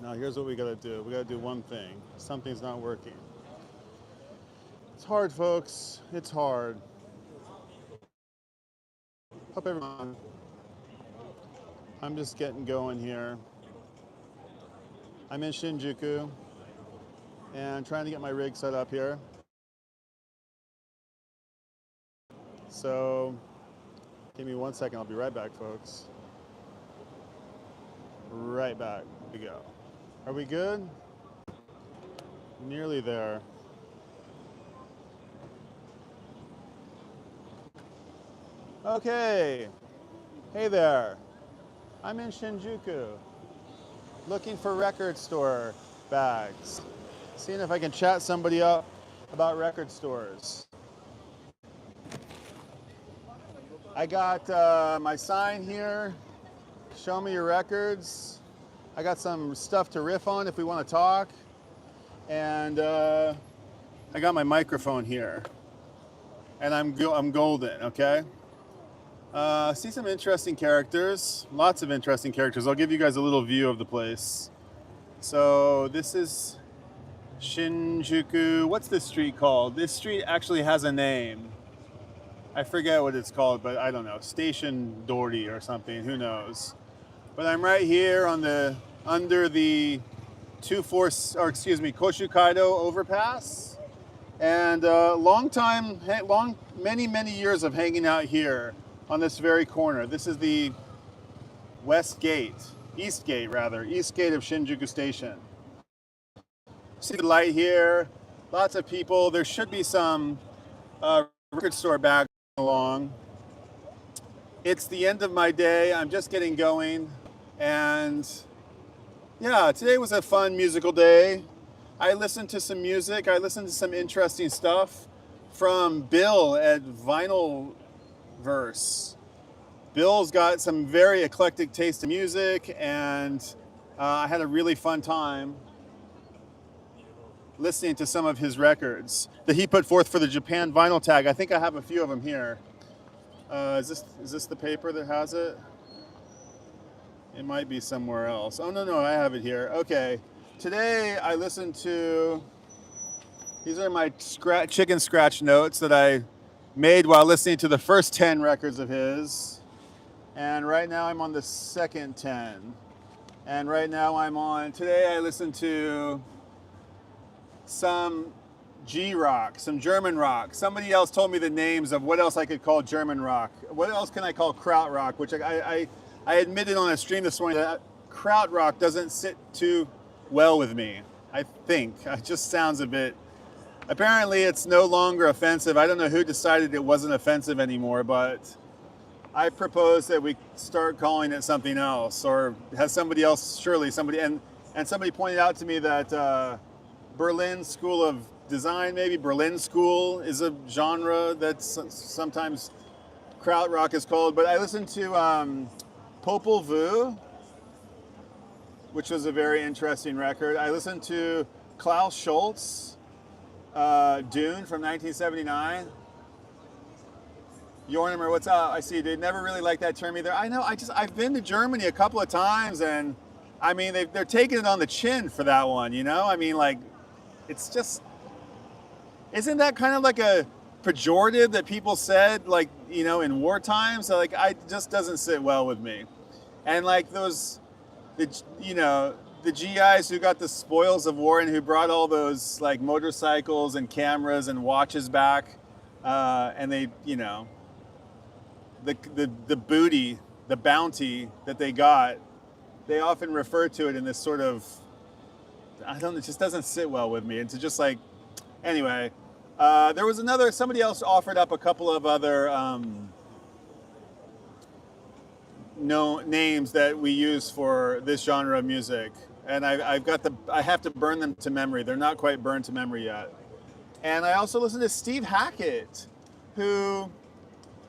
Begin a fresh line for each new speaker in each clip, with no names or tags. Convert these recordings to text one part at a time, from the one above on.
Now here's what we gotta do. We gotta do one thing. Something's not working. It's hard, folks. It's hard. Hope everyone. I'm just getting going here. I'm in Shinjuku and trying to get my rig set up here. So give me 1 second. I'll be right back, folks. Right back. We go. Are we good? Nearly there. Okay. Hey there. I'm in Shinjuku looking for record store bags. Seeing if I can chat somebody up about record stores. I got my sign here. Show me your records. I got some stuff to riff on if we want to talk. And I got my microphone here. And I'm golden, okay? See some interesting characters, lots of interesting characters. I'll give you guys a little view of the place. So this is Shinjuku. What's this street called? This street actually has a name. I forget what it's called, but I don't know. Station Dory or something, who knows? But I'm right here on under the Koshukaido overpass. And many years of hanging out here on this very corner. This is the East Gate of Shinjuku Station. See the light here, lots of people. There should be some record store bags along. It's the end of my day. I'm just getting going. And yeah, today was a fun musical day. I listened to some music. I listened to some interesting stuff from Bill at Vinylverse. Bill's got some very eclectic taste in music, and I had a really fun time listening to some of his records that he put forth for the Japan vinyl tag. I think I have a few of them here. Is this the paper that has it? It might be somewhere else. Oh, no, I have it here. Okay. Today I listened to, these are my chicken scratch notes that I made while listening to the first 10 records of his. And right now I'm on the second 10. And right now today I listened to some G-rock, some German rock. Somebody else told me the names of what else I could call German rock. What else can I call krautrock, which I admitted on a stream this morning that krautrock doesn't sit too well with me, I think. It just sounds a bit, apparently it's no longer offensive. I don't know who decided it wasn't offensive anymore, but I propose that we start calling it something else, or has somebody else, surely somebody, and somebody pointed out to me that Berlin School of Design, maybe Berlin School is a genre that's sometimes krautrock is called, but I listened to Popol Vuh, which was a very interesting record. I listened to Klaus Schulze, Dune from 1979. Yornimer, what's up? I see, they never really liked that term either. I know, I've been to Germany a couple of times, and I mean, they're taking it on the chin for that one, you know? I mean, like, it's just, isn't that kind of like a pejorative that people said, like, you know, in war times? Like, it just doesn't sit well with me. And like the GIs who got the spoils of war and who brought all those like motorcycles and cameras and watches back, and they, you know, the booty, the bounty that they got, they often refer to it in this sort of, I don't know, it just doesn't sit well with me. And to just like, anyway, there was somebody else offered up a couple of other names that we use for this genre of music. And I have to burn them to memory. They're not quite burned to memory yet. And I also listened to Steve Hackett, who,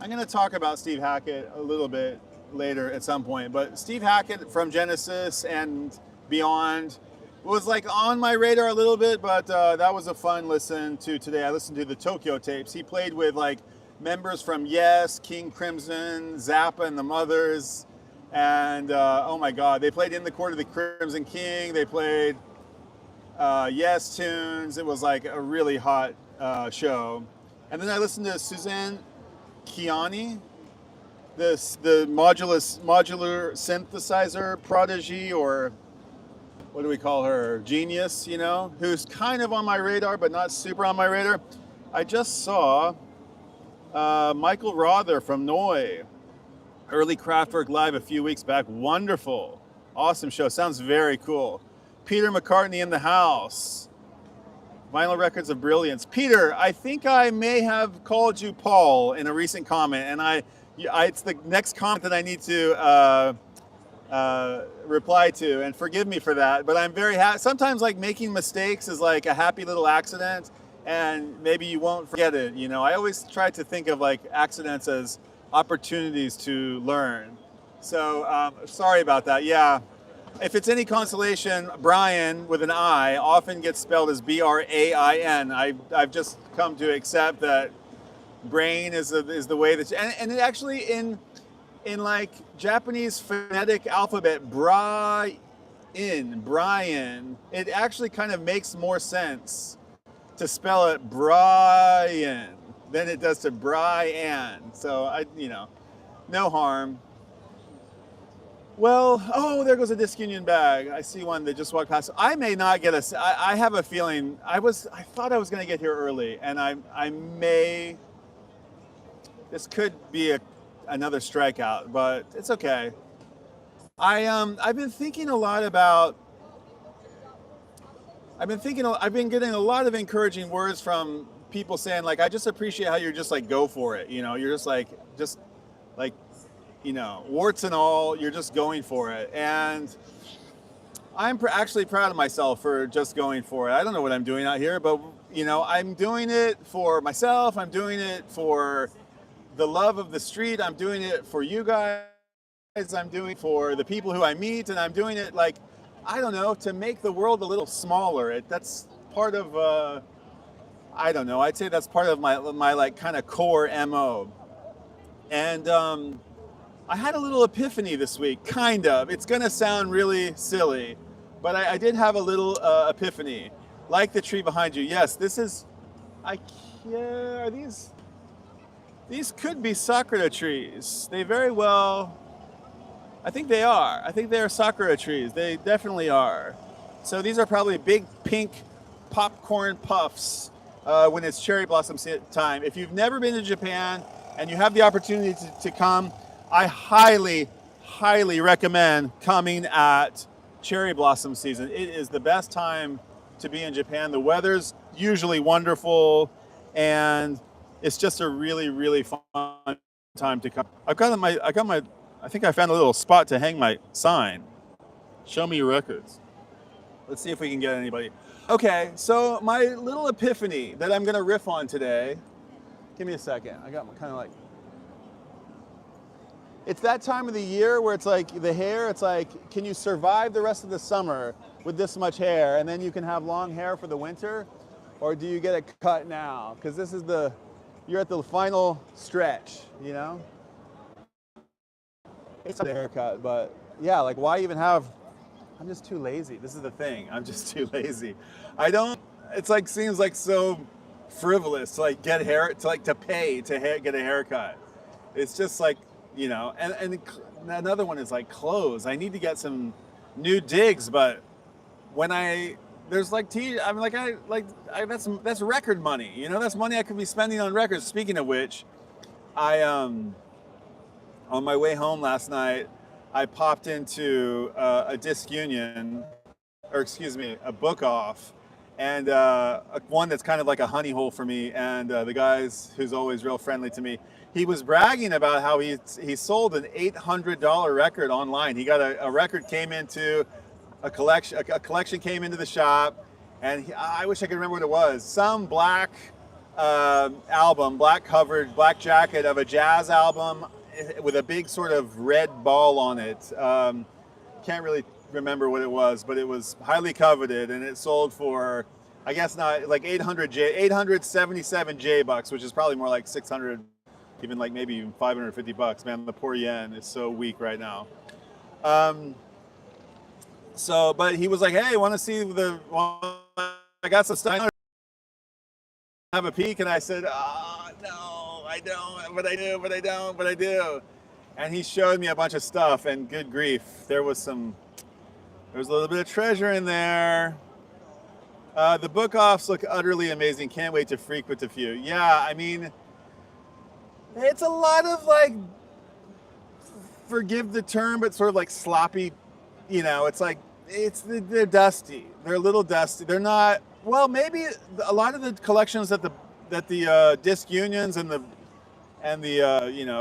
I'm going to talk about Steve Hackett a little bit later at some point, but Steve Hackett from Genesis and beyond was like on my radar a little bit, but that was a fun listen to today. I listened to the Tokyo tapes. He played with like members from Yes, King Crimson, Zappa and the Mothers, And oh my God, they played In the Court of the Crimson King. They played Yes Tunes. It was like a really hot show. And then I listened to Suzanne Kiani, the modular synthesizer prodigy, or what do we call her? Genius, you know, who's kind of on my radar, but not super on my radar. I just saw Michael Rother from Noi, Early Kraftwerk Live a few weeks back. Wonderful. Awesome show. Sounds very cool. Peter McCartney in the house. Vinyl Records of Brilliance. Peter, I think I may have called you Paul in a recent comment, and it's the next comment that I need to reply to, and forgive me for that, but I'm very happy. Sometimes like making mistakes is like a happy little accident, and maybe you won't forget it. You know, I always try to think of like accidents as opportunities to learn. So sorry about that. Yeah, if it's any consolation, Brian with an I often gets spelled as B-R-A-I-N. I've just come to accept that brain is the way that, and it actually in like Japanese phonetic alphabet, Brian, it actually kind of makes more sense to spell it Brian than it does to Brian. So no harm. Well, oh, there goes a disc union bag. I see one that just walked past. I may not get I have a feeling, I thought I was going to get here early, and this could be another strikeout, but it's okay. I've been thinking a lot about, I've been getting a lot of encouraging words from people saying like, I just appreciate how you're just like, go for it. You know, you're just like, you know, warts and all, you're just going for it. And I'm actually proud of myself for just going for it. I don't know what I'm doing out here, but you know, I'm doing it for myself. I'm doing it for the love of the street. I'm doing it for you guys. I'm doing it for the people who I meet, and I'm doing it like, I don't know, to make the world a little smaller. That's part of, I don't know, I'd say that's part of my like kind of core MO. And I had a little epiphany this week, kind of. It's gonna sound really silly, but I did have a little epiphany. Like the tree behind you. Yes, this is, are these could be sakura trees. They very well, I think they are. I think they are sakura trees. They definitely are. So these are probably big pink popcorn puffs when it's cherry blossom time. If you've never been to Japan and you have the opportunity to come, I highly, highly recommend coming at cherry blossom season. It is the best time to be in Japan. The weather's usually wonderful, and it's just a really, really fun time to come. I think I found a little spot to hang my sign. Show me your records. Let's see if we can get anybody. Okay, so my little epiphany that I'm gonna riff on today, give me a second. I got kind of like, it's that time of the year where it's like the hair, it's like, can you survive the rest of the summer with this much hair and then you can have long hair for the winter? Or do you get it cut now? Because this is you're at the final stretch, you know? It's a haircut, but yeah, like why even have, I'm just too lazy. This is the thing, I'm just too lazy. It's like, seems like so frivolous to like get hair, to pay to get a haircut. It's just like, you know, and another one is like clothes. I need to get some new digs, but when there's like that's record money, you know, that's money I could be spending on records. Speaking of which, on my way home last night, I popped into a disc union, or excuse me, a book off, and one that's kind of like a honey hole for me. And the guys who's always real friendly to me, he was bragging about how he sold an $800 record online. He got a record came into a collection came into the shop, and I wish I could remember what it was. Some black album, black covered, black jacket of a jazz album with a big sort of red ball on it. Can't really remember what it was, but it was highly coveted, and it sold for, I guess not, like 877 J bucks, which is probably more like 600, even like maybe even $550. Man, the poor yen is so weak right now. So, but he was like, "Hey, want to see I got some stuff. Have a peek." And I said, "Oh, no, I don't. But I do. But I don't. But I do." And he showed me a bunch of stuff. And good grief, there was a little bit of treasure in there. The book offs look utterly amazing. Can't wait to freak with a few. Yeah, I mean, it's a lot of like, forgive the term, but sort of like sloppy. You know, it's like they're dusty. They're a little dusty. They're not. Well, maybe a lot of the collections that the disc unions and the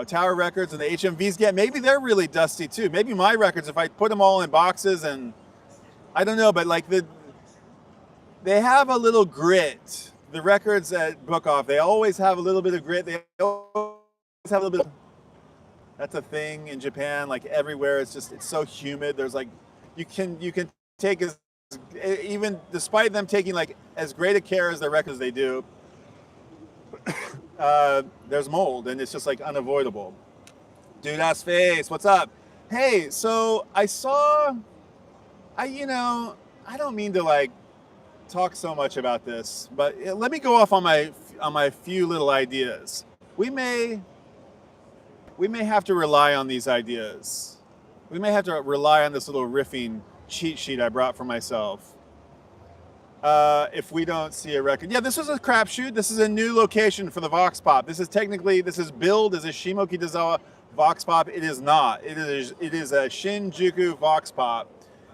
Tower Records and the HMVs get, maybe they're really dusty too. Maybe my records, if I put them all in boxes, and I don't know, but like they have a little grit. The records at Book Off, they always have a little bit of grit. They always have a little bit of, that's a thing in Japan, like everywhere. It's so humid. There's like, you can take even despite them taking like as great a care as their records they do, there's mold, and it's just like unavoidable. Dude ass face, what's up? Hey, so I don't mean to like talk so much about this, but let me go off on my few little ideas. We may have to rely on these ideas. We may have to rely on this little riffing cheat sheet I brought for myself. If we don't see a record. Yeah, this is a crapshoot. This is a new location for the Vox Pop. This is billed as a Shimokitazawa Vox Pop. It is not. It is a Shinjuku Vox Pop,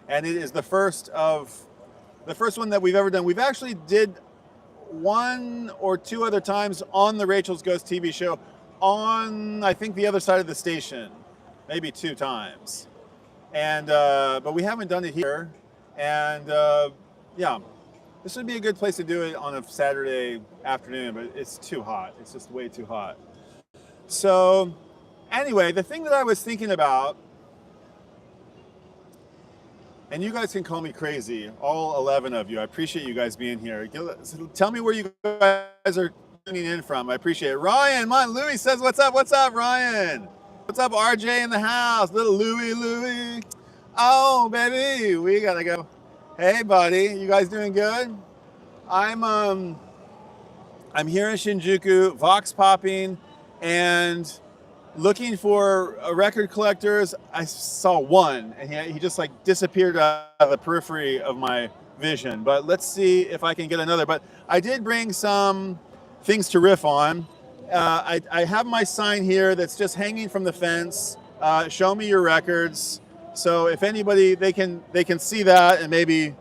and it is the first one that we've ever done. We've actually did one or two other times on the Rachel's Ghost TV show on, I think, the other side of the station, maybe 2 times. And but we haven't done it here. And yeah, this would be a good place to do it on a Saturday afternoon, but it's too hot. It's just way too hot. So anyway, the thing that I was thinking about, and you guys can call me crazy, all 11 of you. I appreciate you guys being here. Tell me where you guys are tuning in from. I appreciate it. Ryan, Louis says, what's up? What's up, Ryan? What's up, RJ in the house? Little Louis. Oh, baby, we gotta go. Hey, buddy, you guys doing good? I'm here in Shinjuku, Vox popping, and looking for record collectors. I saw one, and he just like disappeared out of the periphery of my vision. But let's see if I can get another. But I did bring some things to riff on. I have my sign here that's just hanging from the fence. Show me your records. So if anybody, they can see that, and maybe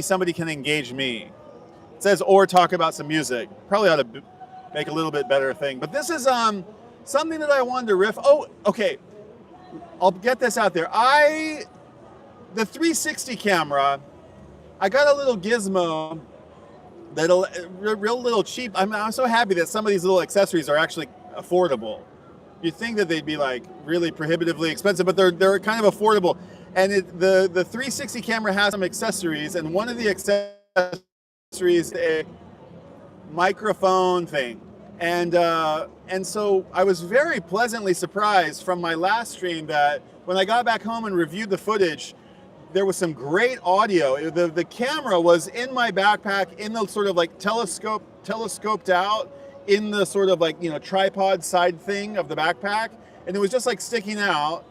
somebody can engage me. It says, or talk about some music. Probably ought to make a little bit better thing. But this is something that I wanted to riff. Oh, okay. I'll get this out there. The 360 camera, I got a little gizmo that'll real little cheap. I'm so happy that some of these little accessories are actually affordable. You'd think that they'd be like really prohibitively expensive, but they're kind of affordable. And the 360 camera has some accessories, and one of the accessories is a microphone thing. And so I was very pleasantly surprised from my last stream that when I got back home and reviewed the footage, there was some great audio. The camera was in my backpack in the sort of like telescoped out in the sort of like, tripod side thing of the backpack. And it was just like sticking out,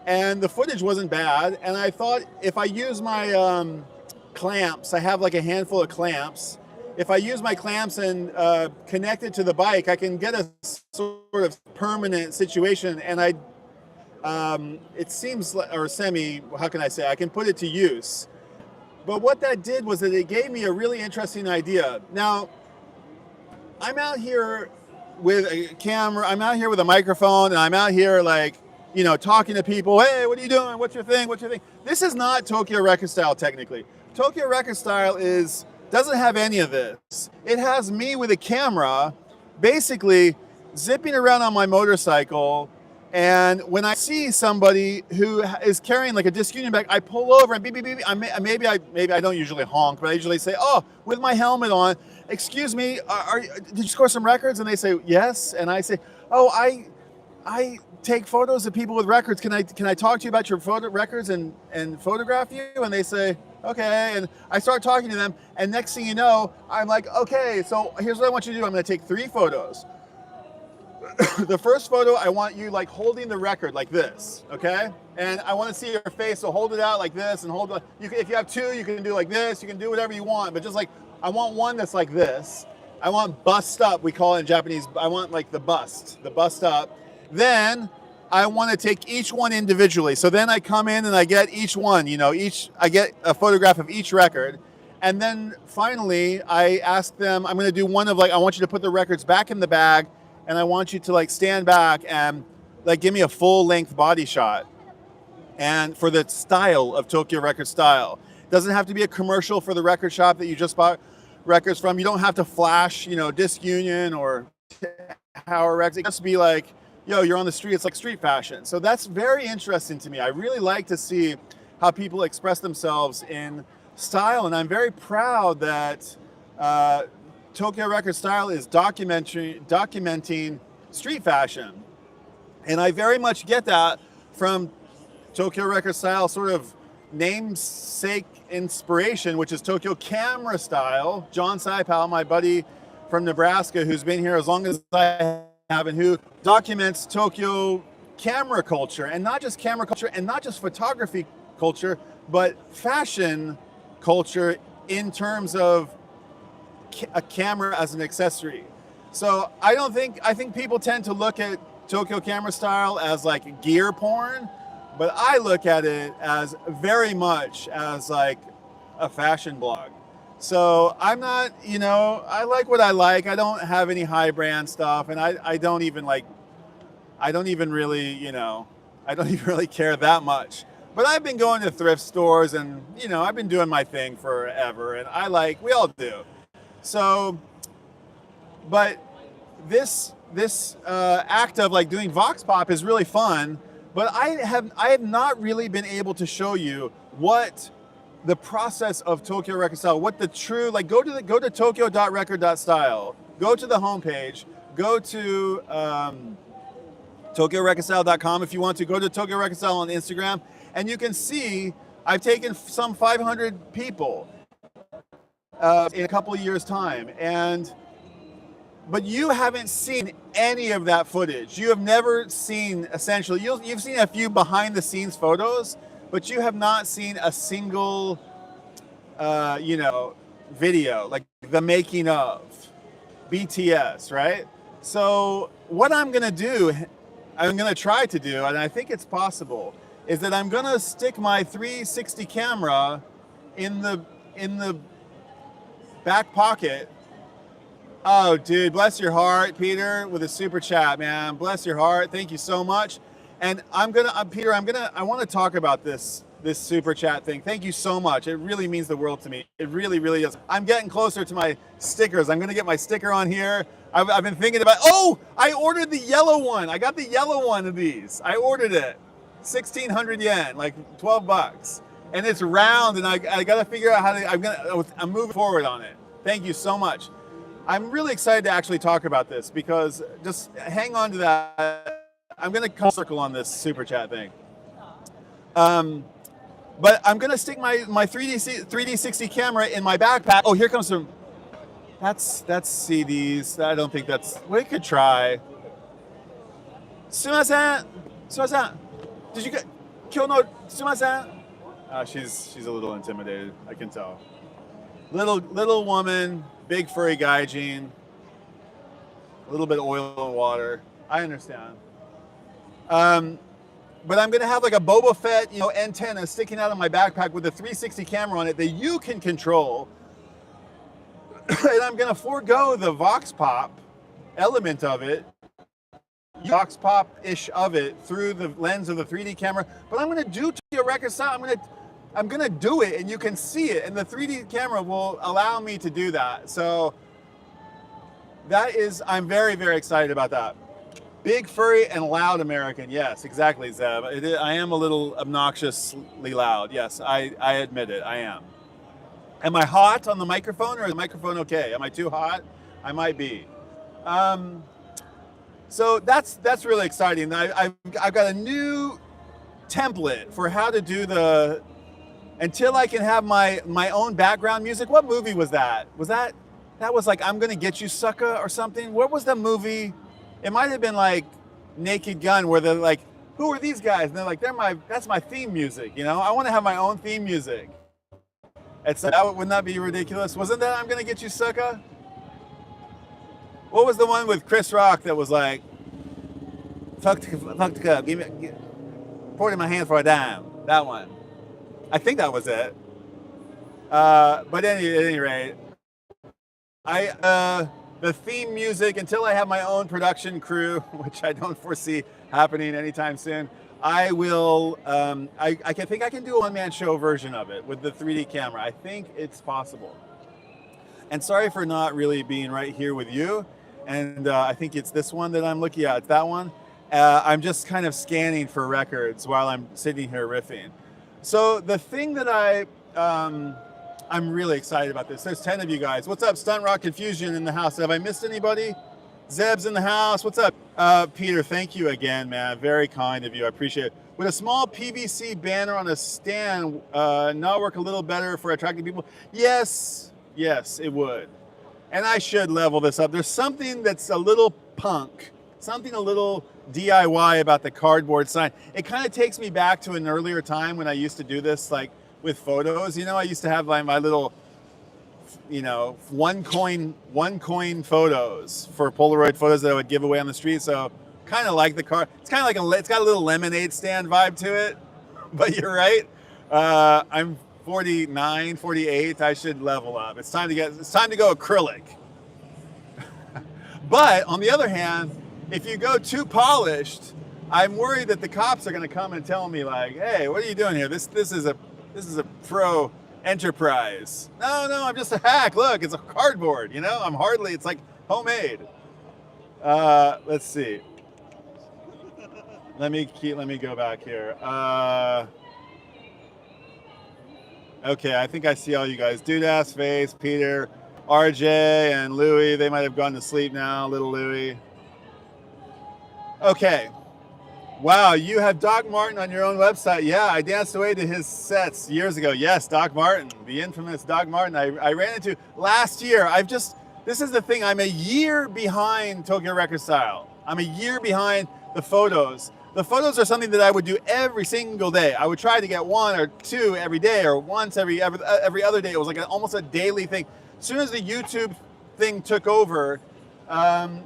and the footage wasn't bad. And I thought if I use my clamps, I have like a handful of clamps. If I use my clamps and connect it to the bike, I can get a sort of permanent situation. And it seems like, or how can I say, I can put it to use. But what that did was that it gave me a really interesting idea. Now, I'm out here with a camera, I'm out here with a microphone, and I'm out here like, talking to people. Hey, what are you doing? What's your thing? This is not Tokyo Record Style technically. Tokyo Record Style doesn't have any of this. It has me with a camera, basically zipping around on my motorcycle, and when I see somebody who is carrying like a disc union bag, I pull over and beep, beep, beep. Maybe I don't usually honk, but I usually say, oh, with my helmet on, excuse me, did you score some records? And they say, yes. And I say, oh, I take photos of people with records. Can I talk to you about your records and photograph you? And they say, okay. And I start talking to them, and next thing you know, I'm like, okay, so here's what I want you to do. I'm going to take 3 photos. The first photo, I want you like holding the record like this, okay? And I want to see your face, so hold it out like this and hold it. If you have 2, you can do like this. You can do whatever you want, but just like, I want one that's like this. I want bust up, we call it in Japanese. I want like the bust up. Then I want to take each one individually. So then I come in and I get each one, you know, I get a photograph of each record. And then finally I ask them, I'm going to do one of like, I want you to put the records back in the bag, and I want you to like stand back and like give me a full length body shot. And for the style of Tokyo Record Style. It doesn't have to be a commercial for the record shop that you just bought records from. You don't have to flash, you know, Disc Union or Tower Records. It just be like, yo, you're on the street. It's like street fashion. So that's very interesting to me. I really like to see how people express themselves in style, and I'm very proud that Tokyo Record Style is documenting street fashion. And I very much get that from Tokyo Record Style sort of namesake inspiration, which is Tokyo Camera Style. John Saipal, my buddy from Nebraska, who's been here as long as I have, and who documents Tokyo camera culture, and not just camera culture and not just photography culture, but fashion culture in terms of a camera as an accessory. So I think people tend to look at Tokyo Camera Style as like gear porn, but I look at it as very much as like a fashion blog. So I'm not, you know, I like what I like. I don't have any high brand stuff, and I don't even really, you know, I don't even really care that much. But I've been going to thrift stores, and, you know, I've been doing my thing forever, and we all do. So, but this act of like doing Vox Pop is really fun, but I have not really been able to show you what the process of Tokyo Record Style, what the true, like go to tokyo.record.style, go to the homepage, go to tokyorecordstyle.com if you want to, go to Tokyo Record Style on Instagram, and you can see I've taken some 500 people in a couple of years' time, but you haven't seen any of that footage. You have never seen, essentially, you've seen a few behind the scenes photos, but you have not seen a single, you know, video, like the making of BTS, right? So what I'm gonna try to do, and I think it's possible, is that I'm gonna stick my 360 camera in the back pocket. Oh, dude, bless your heart, Peter, with a super chat, man. Bless your heart. Thank you so much. And Peter, I want to talk about this super chat thing. Thank you so much. It really means the world to me. It really, really does. I'm getting closer to my stickers. I'm going to get my sticker on here. I've been thinking about, oh, I ordered the yellow one. I got the yellow one of these. I ordered it. 1,600 yen, like 12 bucks. And it's round, and I got to figure out how to, I'm moving forward on it. Thank you so much. I'm really excited to actually talk about this, because just hang on to that. I'm going to come circle on this super chat thing. But I'm going to stick my 3D60 camera in my backpack. Oh, here comes some, that's CDs. I don't think that's, we could try. Sumimasen. Did you get, Kyo no sumimasen? She's a little intimidated, I can tell. Little woman, big furry gaijin, a little bit of oil and water. I understand. But I'm gonna have like a Boba Fett, you know, antenna sticking out of my backpack with a 360 camera on it that you can control. And I'm gonna forego the Vox Pop element of it, Vox Pop-ish of it, through the lens of the 3D camera. But I'm gonna do Tokyo Record Style. I'm gonna do it, and you can see it, and the 3D camera will allow me to do that. So I'm very, very excited about that. Big, furry, and loud American. Yes, exactly, Zeb. I am a little obnoxiously loud. Yes, I admit it, I am. Am I hot on the microphone, or is the microphone okay? Am I too hot? I might be. So that's really exciting. I've got a new template for how to do the, until I can have my own background music. What movie was that? That was like I'm Gonna Get You Sucker or something? What was the movie? It might have been like Naked Gun, where they're like, who are these guys? And they're like, that's my theme music, you know? I want to have my own theme music. Wouldn't that be ridiculous? Wasn't that I'm Gonna Get You Sucker? What was the one with Chris Rock that was like, fuck the cup, pour it in my hand for a dime? That one. I think that was it. But at any rate, the theme music, until I have my own production crew, which I don't foresee happening anytime soon, I will, I think I can do a one-man show version of it with the 3D camera. I think it's possible. And sorry for not really being right here with you. And I think it's this one that I'm looking at. It's that one. I'm just kind of scanning for records while I'm sitting here riffing. So the thing that I'm really excited about this. There's 10 of you guys. What's up, Stunt Rock Confusion in the house? Have I missed anybody? Zeb's in the house. What's up? Peter, thank you again, man. Very kind of you. I appreciate it. Would a small PVC banner on a stand not work a little better for attracting people? Yes, it would. And I should level this up. There's something that's a little punk, something a little DIY about the cardboard sign. It kind of takes me back to an earlier time when I used to do this, like with photos. You know, I used to have like my little, you know, one coin photos for Polaroid photos that I would give away on the street. So kind of like the car. It's kind of like it's got a little lemonade stand vibe to it. But you're right. I'm 49, 48. I should level up. It's time to go acrylic. But on the other hand, if you go too polished, I'm worried that the cops are going to come and tell me like, "Hey, what are you doing here? This is a pro enterprise." No, I'm just a hack. Look, it's a cardboard. You know, it's like homemade. Let's see. Let me go back here. Okay, I think I see all you guys. Dude-ass face, Peter, RJ, and Louie. They might have gone to sleep now, little Louie. Okay. Wow, you have Doc Martin on your own website. Yeah, I danced away to his sets years ago. Yes, Doc Martin, the infamous Doc Martin. I ran into last year. This is the thing, I'm a year behind Tokyo Record Style. I'm a year behind the photos. The photos are something that I would do every single day. I would try to get one or two every day, or once every other day. It was like almost a daily thing. As soon as the YouTube thing took over, I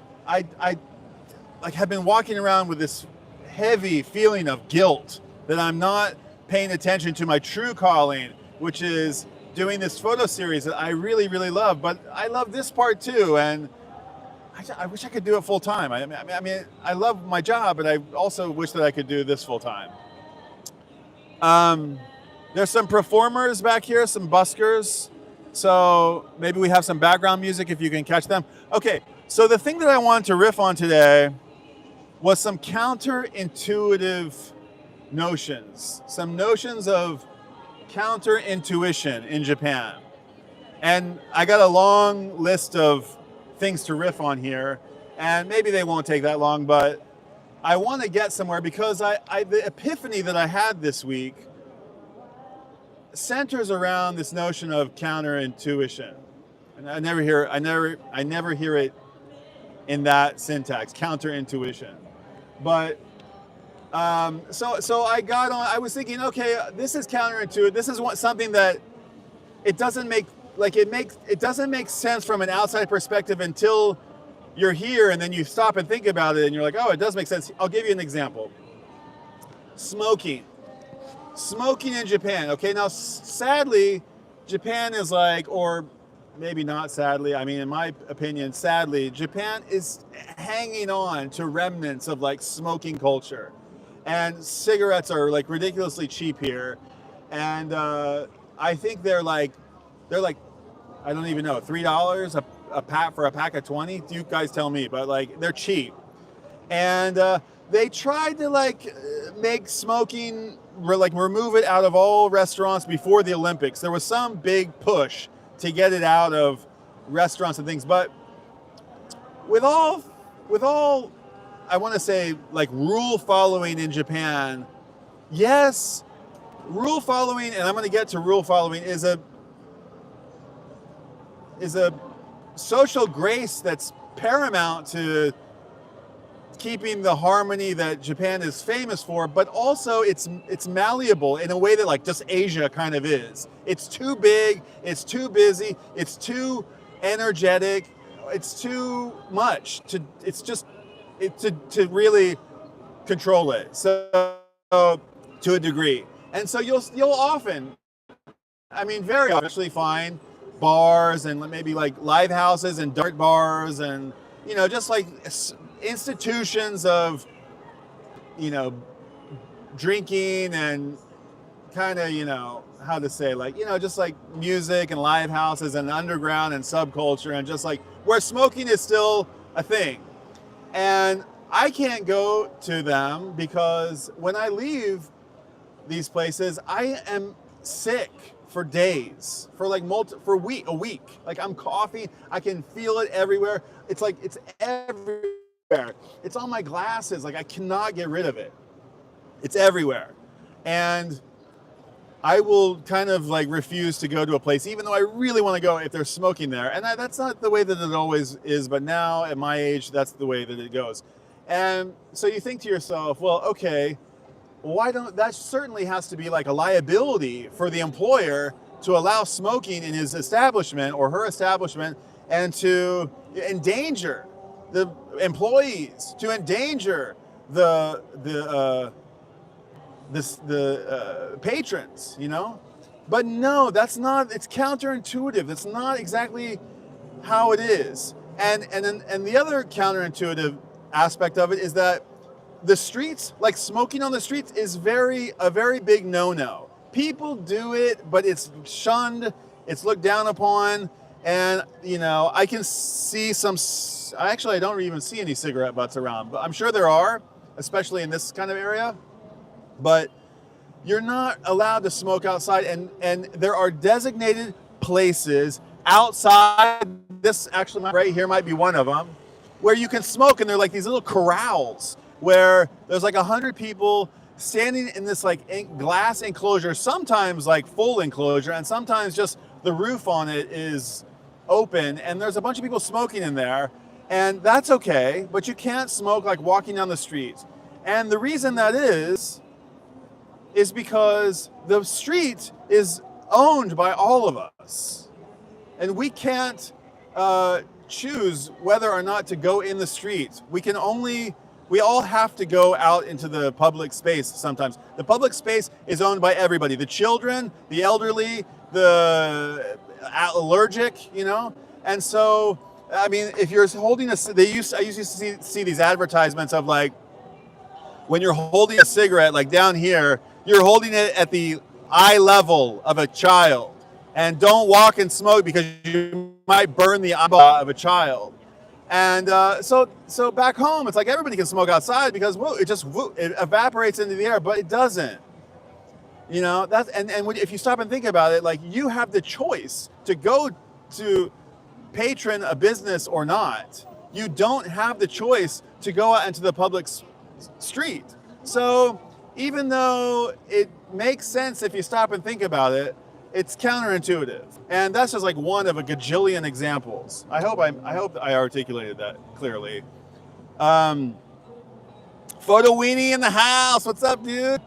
have been walking around with this heavy feeling of guilt that I'm not paying attention to my true calling, which is doing this photo series that I really, really love. But I love this part too, and I wish I could do it full time. I mean, I love my job, but I also wish that I could do this full time. There's some performers back here, some buskers. So maybe we have some background music if you can catch them. Okay, so the thing that I wanted to riff on today was some counterintuitive notions, some notions of counterintuition in Japan. And I got a long list of things to riff on here, and maybe they won't take that long, but I want to get somewhere because the epiphany that I had this week centers around this notion of counterintuition. And I never hear it in that syntax, counterintuition. But so I got on. I was thinking, okay, this is counterintuitive. This is something that it doesn't make sense from an outside perspective until you're here, and then you stop and think about it, and you're like, oh, it does make sense. I'll give you an example. Smoking in Japan. Okay, now sadly, Japan is like, or maybe not sadly, I mean, in my opinion, sadly, Japan is hanging on to remnants of like smoking culture. And cigarettes are like ridiculously cheap here. And I think they're like, I don't even know, $3 a pack for a pack of 20? You guys tell me, but like they're cheap. And they tried to like make smoking, remove it out of all restaurants before the Olympics. There was some big push to get it out of restaurants and things, but with all I want to say like rule following in Japan. Yes, rule following, and I'm going to get to rule following, is a social grace that's paramount to keeping the harmony that Japan is famous for, but also it's malleable in a way that like just Asia kind of is. It's too big, it's too busy, it's too energetic, it's too much to really control it. So to a degree. And so you'll often, I mean very often, actually find bars and maybe like live houses and dart bars and, you know, just like institutions of, you know, drinking and kind of, you know, how to say, like, you know, just like music and live houses and underground and subculture and just like where smoking is still a thing. And I can't go to them because when I leave these places, I am sick for days, for like a week. Like I'm coughing, I can feel it everywhere. It's like, it's everywhere. It's on my glasses. Like I cannot get rid of it. It's everywhere. And I will kind of like refuse to go to a place, even though I really want to go if they're smoking there. And that's not the way that it always is, but now at my age, that's the way that it goes. And so you think to yourself, well, okay, why don't, that certainly has to be like a liability for the employer to allow smoking in his establishment or her establishment and to endanger the employees, to endanger the patrons, you know? But no, that's not, it's counterintuitive. That's not exactly how it is. And the other counterintuitive aspect of it is that the streets, like smoking on the streets, is a very big no-no. People do it, but it's shunned, it's looked down upon, and you know, I can see I don't even see any cigarette butts around, but I'm sure there are, especially in this kind of area. But you're not allowed to smoke outside, and there are designated places outside. This actually right here might be one of them, where you can smoke, and they're like these little corrals where there's like 100 people standing in this like glass enclosure, sometimes like full enclosure, and sometimes just the roof on it is open, and there's a bunch of people smoking in there, and that's okay, but you can't smoke like walking down the street. And the reason that is because the street is owned by all of us, and we can't choose whether or not to go in the street. We all have to go out into the public space sometimes. The public space is owned by everybody. The children, the elderly, the allergic, you know? And so, I mean, if you're holding I used to see these advertisements of like, when you're holding a cigarette, like down here, you're holding it at the eye level of a child. And don't walk and smoke because you might burn the eyeball of a child. And so back home, it's like everybody can smoke outside because it evaporates into the air, but it doesn't. You know, if you stop and think about it, like you have the choice to go to patron a business or not. You don't have the choice to go out into the public street. So even though it makes sense if you stop and think about it, it's counterintuitive. And that's just like one of a gajillion examples. I hope I articulated that clearly. Photo Weenie in the house. What's up, dude?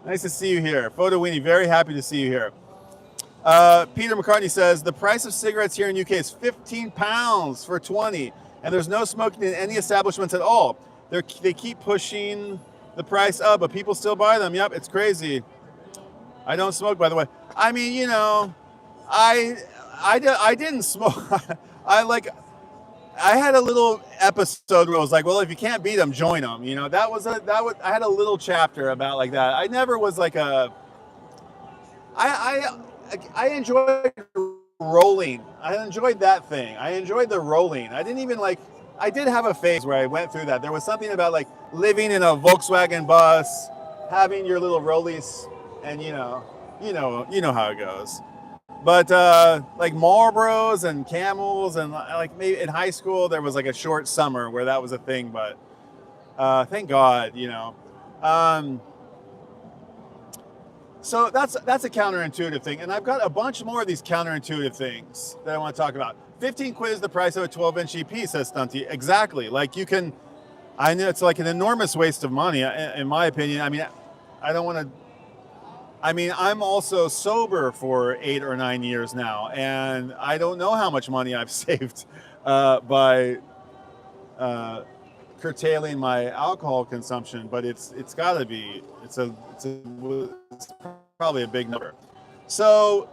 Nice to see you here. Photo Weenie, very happy to see you here. Peter McCartney says, the price of cigarettes here in UK is £15 for 20, and there's no smoking in any establishments at all. They keep pushing the price up, but people still buy them. Yep, it's crazy. I don't smoke, by the way. I mean, you know, I didn't smoke. I had a little episode where I was like, well, if you can't beat them, join them. You know, I had a little chapter about like that. I never was like I enjoyed rolling. I enjoyed that thing. I enjoyed the rolling. I did have a phase where I went through that. There was something about like living in a Volkswagen bus, having your little rollies, and you know how it goes. But like Marlboros and Camels, and like maybe in high school there was like a short summer where that was a thing. But Thank God, you know. So that's a counterintuitive thing, and I've got a bunch more of these counterintuitive things that I want to talk about. 15 quid is the price of a 12-inch EP, says Stunty. Exactly. Like you can, I know it's like an enormous waste of money, in my opinion. I mean, I don't want to. I mean, I'm also sober for 8 or 9 years now, and I don't know how much money I've saved by curtailing my alcohol consumption, but it's got to be it's probably a big number. So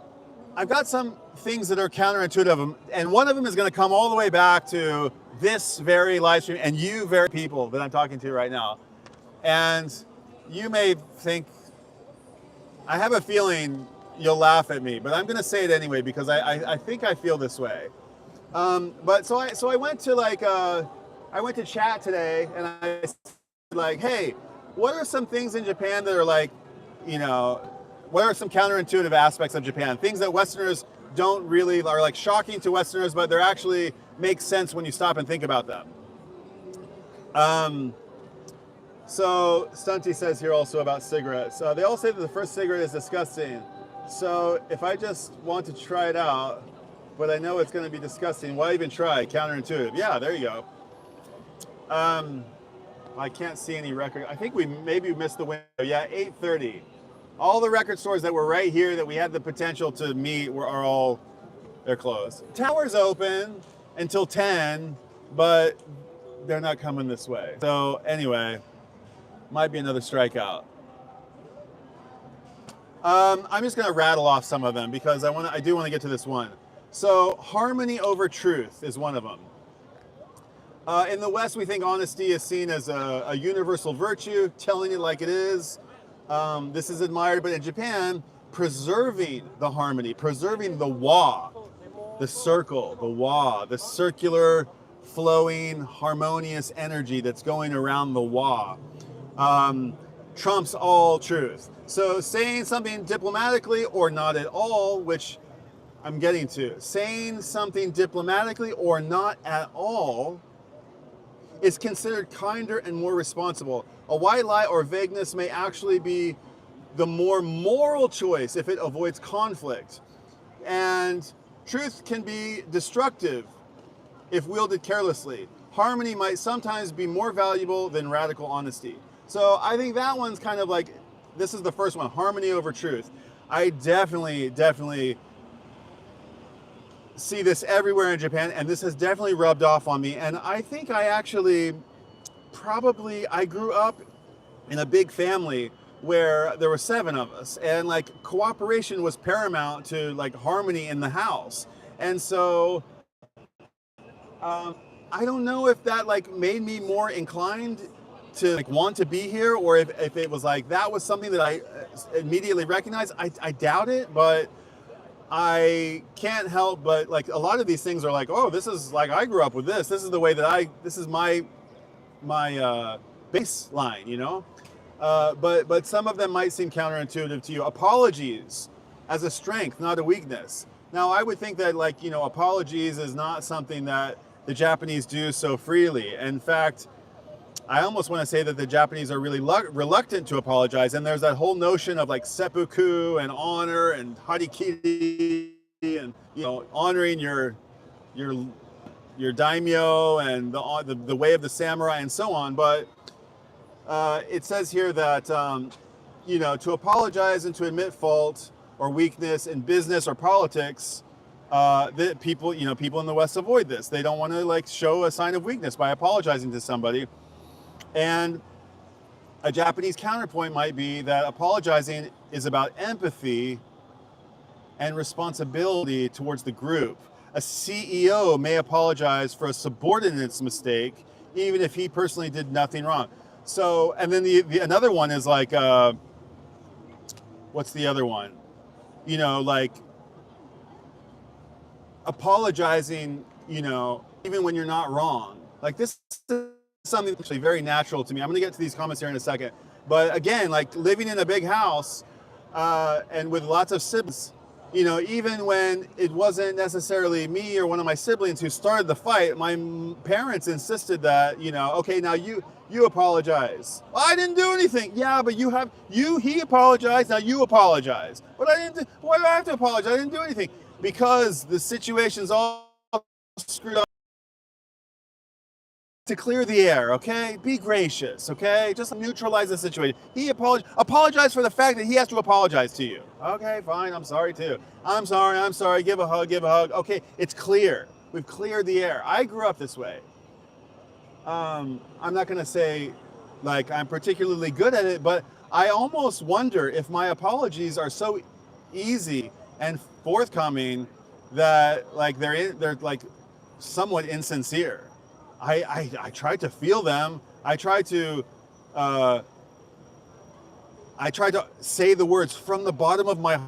I've got some things that are counterintuitive, and one of them is going to come all the way back to this very live stream and you very people that I'm talking to right now. And you may think, I have a feeling you'll laugh at me, but I'm going to say it anyway because I think I feel this way. But so I went to I went to chat today and I said like, hey, what are some things in Japan that are like, you know, what are some counterintuitive aspects of Japan? Things that Westerners don't really, are like shocking to Westerners, but they're actually make sense when you stop and think about them. So Stunty says here also about cigarettes. They all say that the first cigarette is disgusting. So if I just want to try it out, but I know it's going to be disgusting, why even try? Counterintuitive. Yeah, there you go. I can't see any record. I think we maybe missed the window. Yeah, 8:30. All the record stores that were right here that we had the potential to meet they're closed. Tower's open until 10, but they're not coming this way. So anyway, might be another strikeout. I'm just going to rattle off some of them because I do want to get to this one. So harmony over truth is one of them. In the West, we think honesty is seen as a universal virtue, telling it like it is. This is admired, but in Japan, preserving the harmony, preserving the wa, the circle, the wa, the circular, flowing, harmonious energy that's going around the wa, trumps all truth. So saying something diplomatically or not at all, which I'm getting to, saying something diplomatically or not at all is considered kinder and more responsible. A white lie or vagueness may actually be the more moral choice if it avoids conflict. And truth can be destructive if wielded carelessly. Harmony might sometimes be more valuable than radical honesty. So I think that one's kind of like, this is the first one, harmony over truth. I definitely see this everywhere in Japan, and this has definitely rubbed off on me. And I think I actually, I grew up in a big family where there were 7 of us, and like cooperation was paramount to like harmony in the house. And so I don't know if that like made me more inclined to like want to be here, or if it was like that was something that I immediately recognized. I doubt it, but I can't help but like a lot of these things are like, oh, this is like I grew up with this. This is the way that this is my baseline, you know. But some of them might seem counterintuitive to you. Apologies as a strength, not a weakness. Now, I would think that like, you know, apologies is not something that the Japanese do so freely. In fact, I almost want to say that the Japanese are really reluctant to apologize. And there's that whole notion of like seppuku and honor and harikiri and, you know, honoring your daimyo and the way of the samurai and so on. But it says here that, you know, to apologize and to admit fault or weakness in business or politics, that people in the West avoid this. They don't want to like show a sign of weakness by apologizing to somebody. And a Japanese counterpoint might be that apologizing is about empathy and responsibility towards the group. A CEO may apologize for a subordinate's mistake, even if he personally did nothing wrong. So, and then another one is like, what's the other one? You know, like apologizing, you know, even when you're not wrong. Like this is something that's actually very natural to me. I'm going to get to these comments here in a second. But again, like living in a big house and with lots of siblings, you know, even when it wasn't necessarily me or one of my siblings who started the fight, my parents insisted that, you know, okay, now you apologize. Well, I didn't do anything. Yeah, but he apologized, now you apologize. But I didn't, why do I have to apologize? I didn't do anything. Because the situation's all screwed up. To clear the air, okay? Be gracious, okay? Just neutralize the situation. He apologize for the fact that he has to apologize to you. Okay, fine, I'm sorry too. I'm sorry, give a hug. Okay, it's clear. We've cleared the air. I grew up this way. I'm not gonna say like I'm particularly good at it, but I almost wonder if my apologies are so easy and forthcoming that like they're like somewhat insincere. I try to feel them. I try to say the words from the bottom of my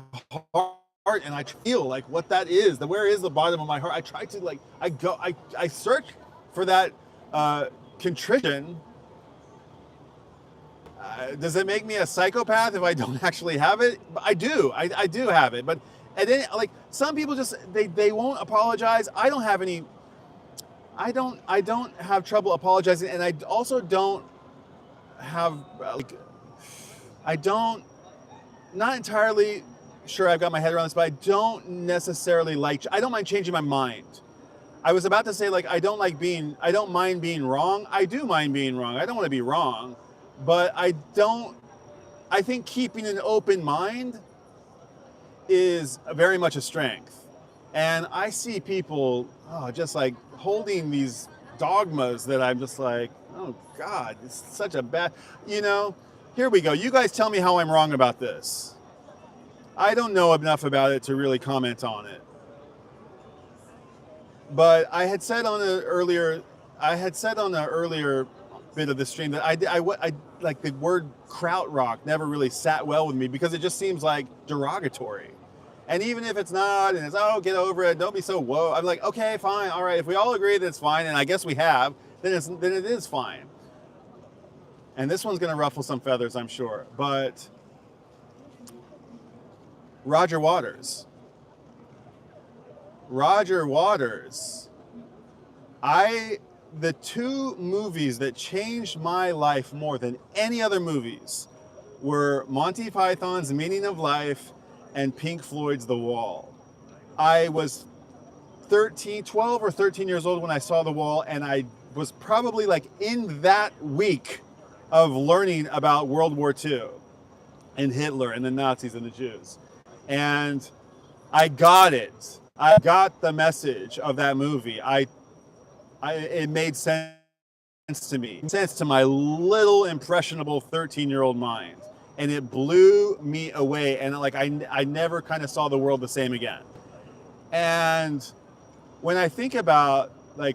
heart, and I feel like what that is. Where is the bottom of my heart? I try to like I search for that contrition. Does it make me a psychopath if I don't actually have it? I do. I do have it, but and then like some people just they won't apologize. I don't have any. I don't have trouble apologizing, and I also don't have like not entirely sure I've got my head around this, but I don't necessarily I don't mind changing my mind. I was about to say like I don't mind being wrong. I do mind being wrong. I don't want to be wrong, but I think keeping an open mind is very much a strength. And I see people just like holding these dogmas that I'm just like, oh God, it's such a bad, you know, here we go. You guys tell me how I'm wrong about this. I don't know enough about it to really comment on it. But I had said on an earlier bit of the stream that I like the word krautrock never really sat well with me because it just seems like derogatory. And even if it's not, and it's, oh, get over it, don't be so whoa. I'm like, okay, fine, all right. If we all agree that it's fine, and I guess we have, then it is fine. And this one's going to ruffle some feathers, I'm sure. But Roger Waters. The two movies that changed my life more than any other movies were Monty Python's Meaning of Life and Pink Floyd's The Wall. I was 12 or 13 years old when I saw The Wall, and I was probably like in that week of learning about World War II and Hitler and the Nazis and the Jews. And I got it. I got the message of that movie. It made sense to me, sense to my little impressionable 13-year-old mind. And it blew me away, and like I never kind of saw the world the same again. And when I think about my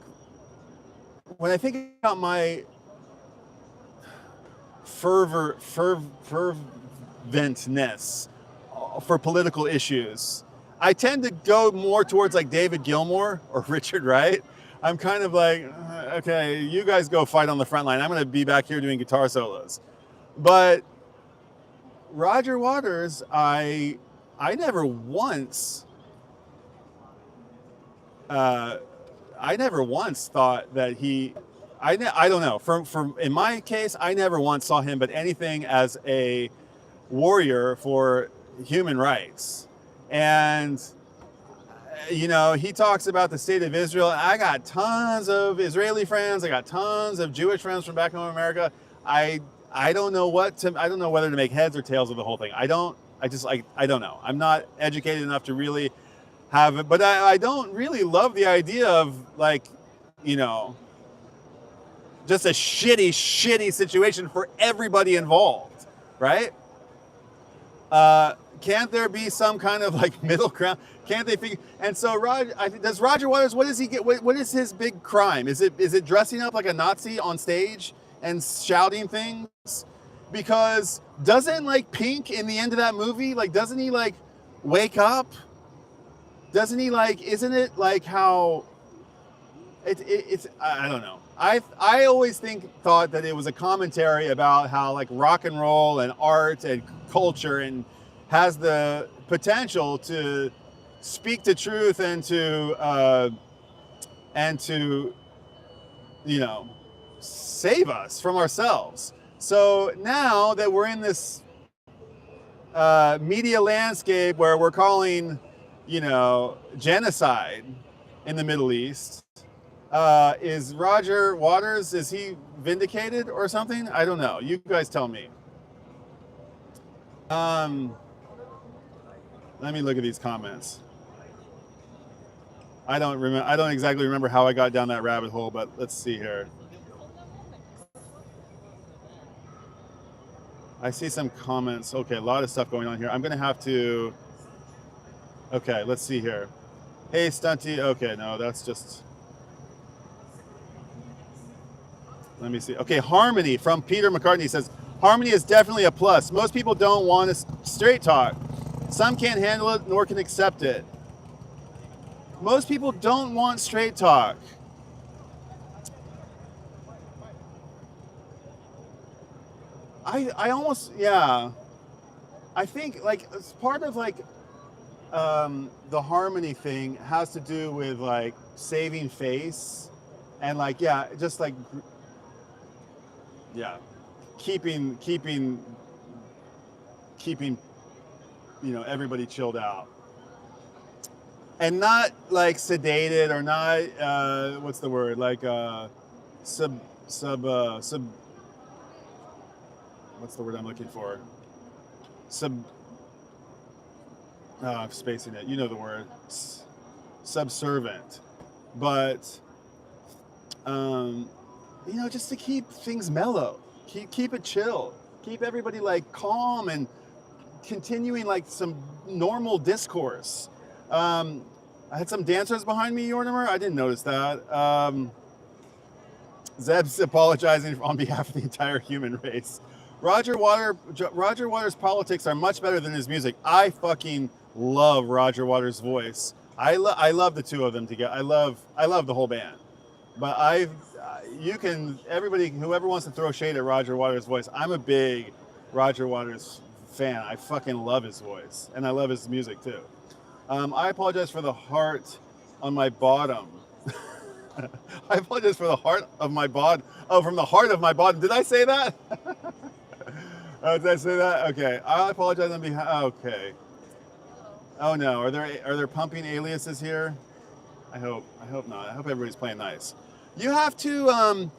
ferventness for political issues, I tend to go more towards like David Gilmour or Richard Wright. I'm kind of like, okay, you guys go fight on the front line. I'm going to be back here doing guitar solos. But Roger Waters, I never once thought that I don't know. From in my case, I never once saw him but anything as a warrior for human rights. And you know, he talks about the state of Israel. I got tons of Israeli friends. I got tons of Jewish friends from back home in America. I don't know whether to make heads or tails of the whole thing. I don't know. I'm not educated enough to really have it, but I don't really love the idea of like, you know, just a shitty situation for everybody involved, right? Can't there be some kind of like middle ground? Can't they figure? And so does Roger Waters, what does he get? What is his big crime? Is it dressing up like a Nazi on stage and shouting things? Because doesn't like Pink in the end of that movie, like doesn't he like wake up? Doesn't he like, isn't it like how it's I don't know. I always thought that it was a commentary about how like rock and roll and art and culture and has the potential to speak the truth and to you know, save us from ourselves. So now that we're in this media landscape where we're calling, you know, genocide in the Middle East, is Roger Waters, is he vindicated or something? I don't know. You guys tell me. Let me look at these comments. I don't exactly remember how I got down that rabbit hole, but let's see here. I see some comments. Okay, a lot of stuff going on here. I'm gonna have to. Okay, let's see here. Hey, Stunty. Okay, no, that's just. Let me see. Okay, Harmony from Peter McCartney says, harmony is definitely a plus. Most people don't want to straight talk. Some can't handle it nor can accept it. Most people don't want straight talk. I almost, yeah. I think like it's part of like the harmony thing has to do with like saving face and like, yeah, just like, yeah, keeping, you know, everybody chilled out. And not like sedated or not, what's the word? Like what's the word I'm looking for? I'm spacing it. You know the word. Subservient. But, you know, just to keep things mellow. Keep it chill. Keep everybody like calm and continuing like some normal discourse. I had some dancers behind me, Yordimer. I didn't notice that. Zeb's apologizing on behalf of the entire human race. Roger Waters' politics are much better than his music. I fucking love Roger Waters' voice. I love the two of them together. I love the whole band. But everybody, whoever wants to throw shade at Roger Waters' voice, I'm a big Roger Waters fan. I fucking love his voice. And I love his music too. I apologize for the heart on my bottom. I apologize for the heart of my bottom. Oh, from the heart of my bottom. Did I say that? Did I say that? Okay. I apologize on behalf. Okay. Oh no. Are there pumping aliases here? I hope not. I hope everybody's playing nice. You have to.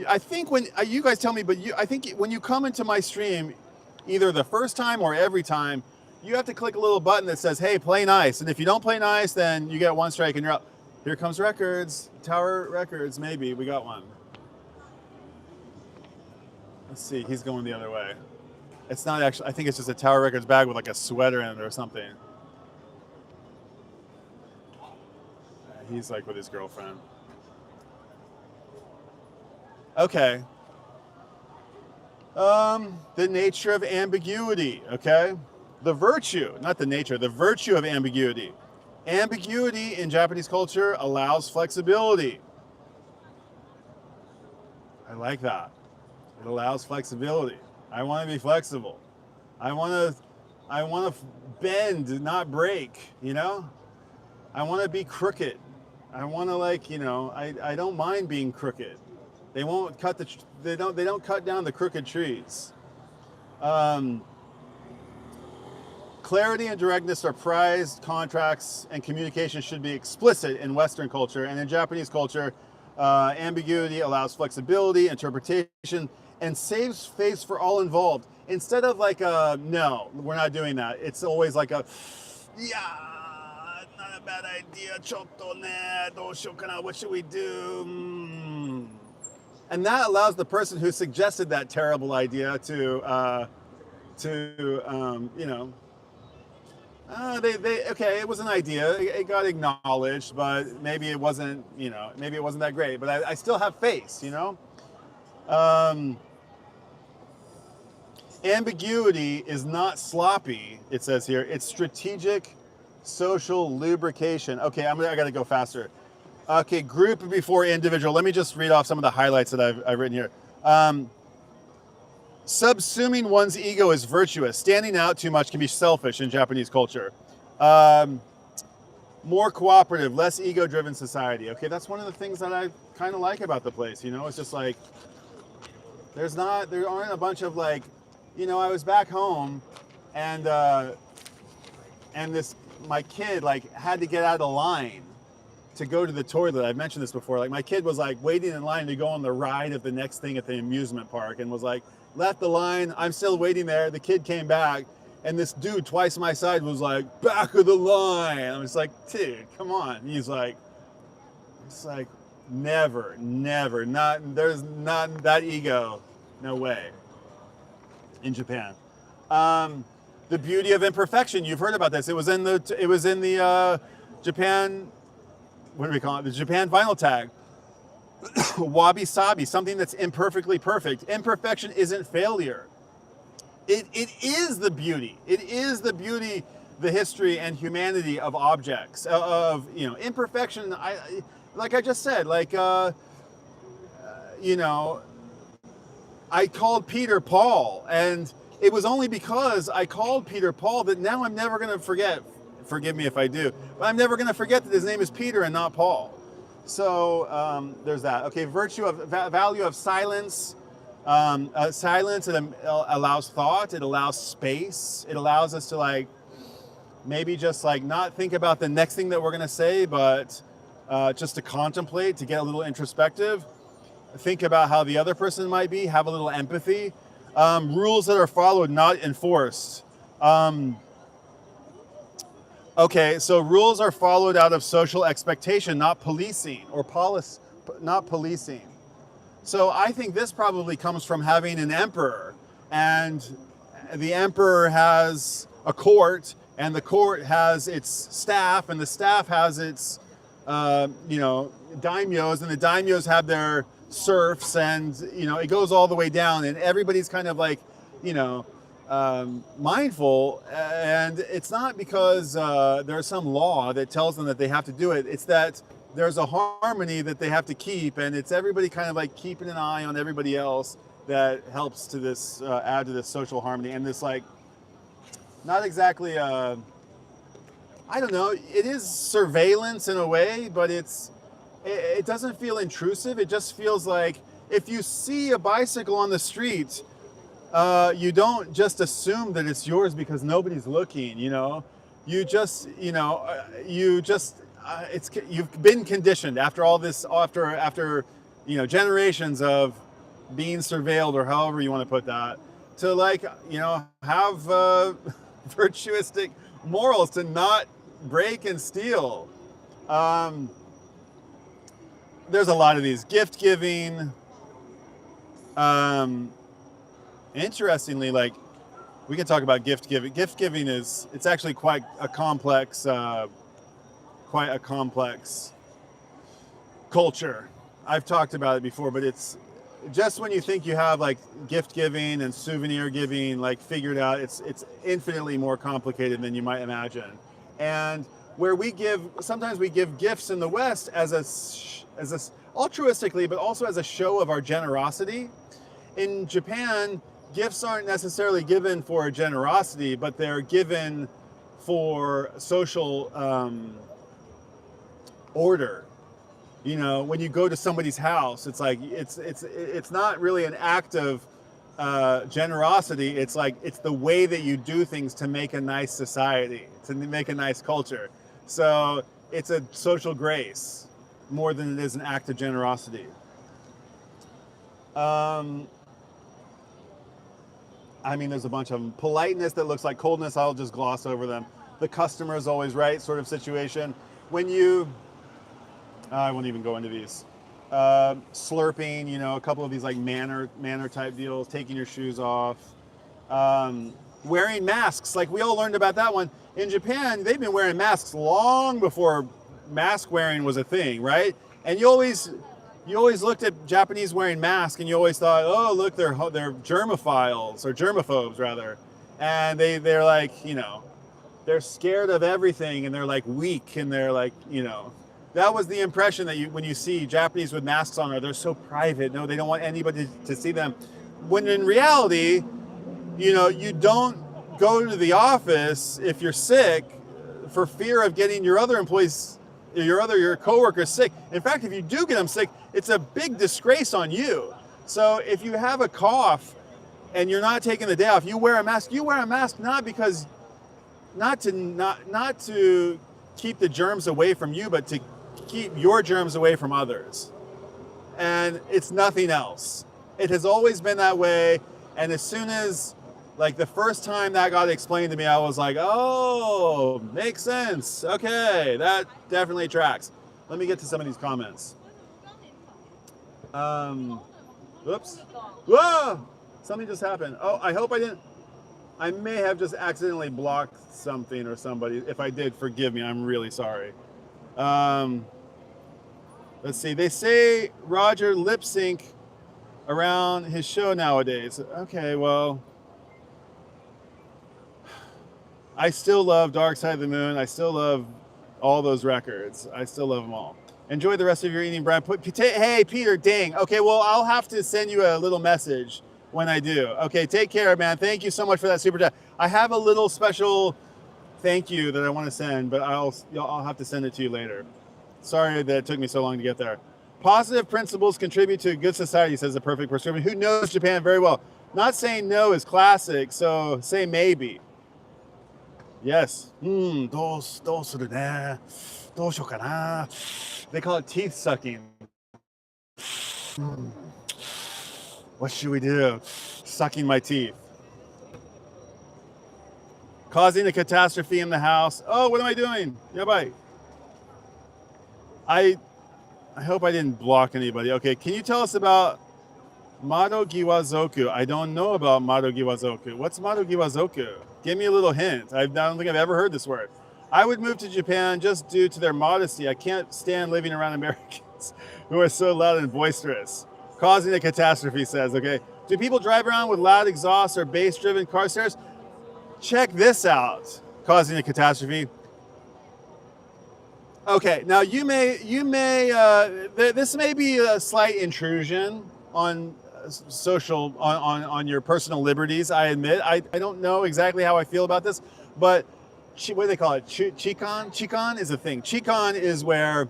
I think when you guys tell me, but I think when you come into my stream, either the first time or every time, you have to click a little button that says, hey, play nice. And if you don't play nice, then you get one strike and you're out. Here comes records. Tower Records, maybe. We got one. Let's see. He's going the other way. It's not actually, I think it's just a Tower Records bag with like a sweater in it or something. He's like with his girlfriend. Okay. The nature of ambiguity, okay? The virtue, not the nature, the virtue of ambiguity. Ambiguity in Japanese culture allows flexibility. I like that. It allows flexibility. I want to be flexible. I want to bend, not break, you know? I want to be crooked. I want to like, you know, I don't mind being crooked. They won't cut they don't cut down the crooked trees. Clarity and directness are prized. Contracts and communication should be explicit in Western culture, and in Japanese culture, ambiguity allows flexibility, interpretation, and saves face for all involved. Instead of like no, we're not doing that. It's always like a, yeah, not a bad idea. Chotto ne, dousho kana, what should we do? And that allows the person who suggested that terrible idea to you know, okay, it was an idea. It got acknowledged, but maybe it wasn't, you know, maybe it wasn't that great. But I still have face, you know. Ambiguity is not sloppy. It says here, it's strategic, social lubrication. Okay, I got to go faster. Okay, group before individual. Let me just read off some of the highlights that I've written here. Subsuming one's ego is virtuous. Standing out too much can be selfish in Japanese culture. More cooperative, less ego-driven society. Okay, that's one of the things that I kind of like about the place. You know, it's just like there aren't a bunch of like, you know, I was back home, and my kid like had to get out of the line to go to the toilet. I've mentioned this before. Like my kid was like waiting in line to go on the ride of the next thing at the amusement park, and was like left the line. I'm still waiting there. The kid came back. And this dude twice my size was like, back of the line. I was like, dude, come on. He's like, it's like, never, there's not that ego. No way. In Japan. The beauty of imperfection. You've heard about this. It was in the Japan, what do we call it? The Japan vinyl tag. Wabi sabi, something that's imperfectly perfect. Imperfection isn't failure. It is the beauty. It is the beauty, the history and humanity of objects, of, you know, imperfection. Like I just said, like, you know, I called Peter Paul, and it was only because I called Peter Paul that now I'm never going to forget. Forgive me if I do, but I'm never going to forget that his name is Peter and not Paul. So there's that. Okay, value of silence. Silence, it allows thought, it allows space, it allows us to like maybe just like not think about the next thing that we're going to say, but just to contemplate, to get a little introspective, think about how the other person might be, have a little empathy. Rules that are followed, not enforced. Okay, so rules are followed out of social expectation, not policing, or not policing. So I think this probably comes from having an emperor, and the emperor has a court, and the court has its staff, and the staff has its, you know, daimyos, and the daimyos have their serfs, and, you know, it goes all the way down, and everybody's kind of like, you know, mindful, and it's not because there's some law that tells them that they have to do it. It's that there's a harmony that they have to keep, and it's everybody kind of like keeping an eye on everybody else that helps to this, add to this social harmony, and this like, not exactly, I don't know, it is surveillance in a way, but it doesn't feel intrusive. It just feels like if you see a bicycle on the street, you don't just assume that it's yours because nobody's looking, you know, you just, you know, you've been conditioned after all this, after you know, generations of being surveilled, or however you want to put that, to like, you know, have virtuistic morals, to not break and steal. There's a lot of these. Gift giving. Interestingly, like, we can talk about gift giving. Gift giving it's actually quite a complex culture. I've talked about it before, but it's just when you think you have like gift giving and souvenir giving like figured out, it's infinitely more complicated than you might imagine. And where sometimes we give gifts in the West as a altruistically, but also as a show of our generosity. In Japan, gifts aren't necessarily given for generosity, but they're given for social order. You know, when you go to somebody's house, it's like it's not really an act of generosity. It's like it's the way that you do things to make a nice society, to make a nice culture. So it's a social grace more than it is an act of generosity. I mean, there's a bunch of them. Politeness that looks like coldness, I'll just gloss over them. The customer is always right sort of situation. When you, I won't even go into these. Slurping, you know, a couple of these like manner type deals, taking your shoes off. Wearing masks, like we all learned about that one. In Japan, they've been wearing masks long before mask wearing was a thing, right? And you always looked at Japanese wearing masks and you always thought, oh, look, they're germophiles, or germaphobes rather. And they're like, you know, they're scared of everything, and they're like weak, and they're like, you know, that was the impression that when you see Japanese with masks on, or they're so private. No, they don't want anybody to see them. When in reality, you know, you don't go to the office if you're sick for fear of getting your other employees, your coworkers sick. In fact, if you do get them sick, it's a big disgrace on you. So if you have a cough and you're not taking the day off, you wear a mask. You wear a mask not to keep the germs away from you, but to keep your germs away from others. And it's nothing else. It has always been that way. And as soon as, like, the first time that got explained to me, I was like, oh, makes sense. Okay, that definitely tracks. Let me get to some of these comments. Oops. Whoa! Something just happened. Oh, I hope I didn't. I may have just accidentally blocked something or somebody. If I did, forgive me. I'm really sorry. Let's see. They say Roger lip sync around his show nowadays. Okay, well, I still love Dark Side of the Moon. I still love all those records. I still love them all. Enjoy the rest of your evening, Brian. Hey, Peter, dang. Okay, well, I'll have to send you a little message when I do. Okay, take care, man. Thank you so much for that super chat. I have a little special thank you that I want to send, but I'll have to send it to you later. Sorry that it took me so long to get there. Positive principles contribute to a good society, says the perfect prescription. Who knows Japan very well? Not saying no is classic, so say maybe. Yes. They call it teeth sucking. What should we do? Sucking my teeth. Causing a catastrophe in the house. Oh, what am I doing? Yeah, bye. I hope I didn't block anybody. Okay, can you tell us about Madogiwazoku? I don't know about Madogiwazoku. What's Madogiwazoku? Give me a little hint. I don't think I've ever heard this word. I would move to Japan just due to their modesty. I can't stand living around Americans who are so loud and boisterous. Causing a catastrophe, says, okay. Do people drive around with loud exhaust or bass-driven car stereo? Check this out. Causing a catastrophe. Okay, now this may be a slight intrusion on on your personal liberties, I admit. I don't know exactly how I feel about this, but what do they call it? Chikan? Chikan is a thing. Chikan is where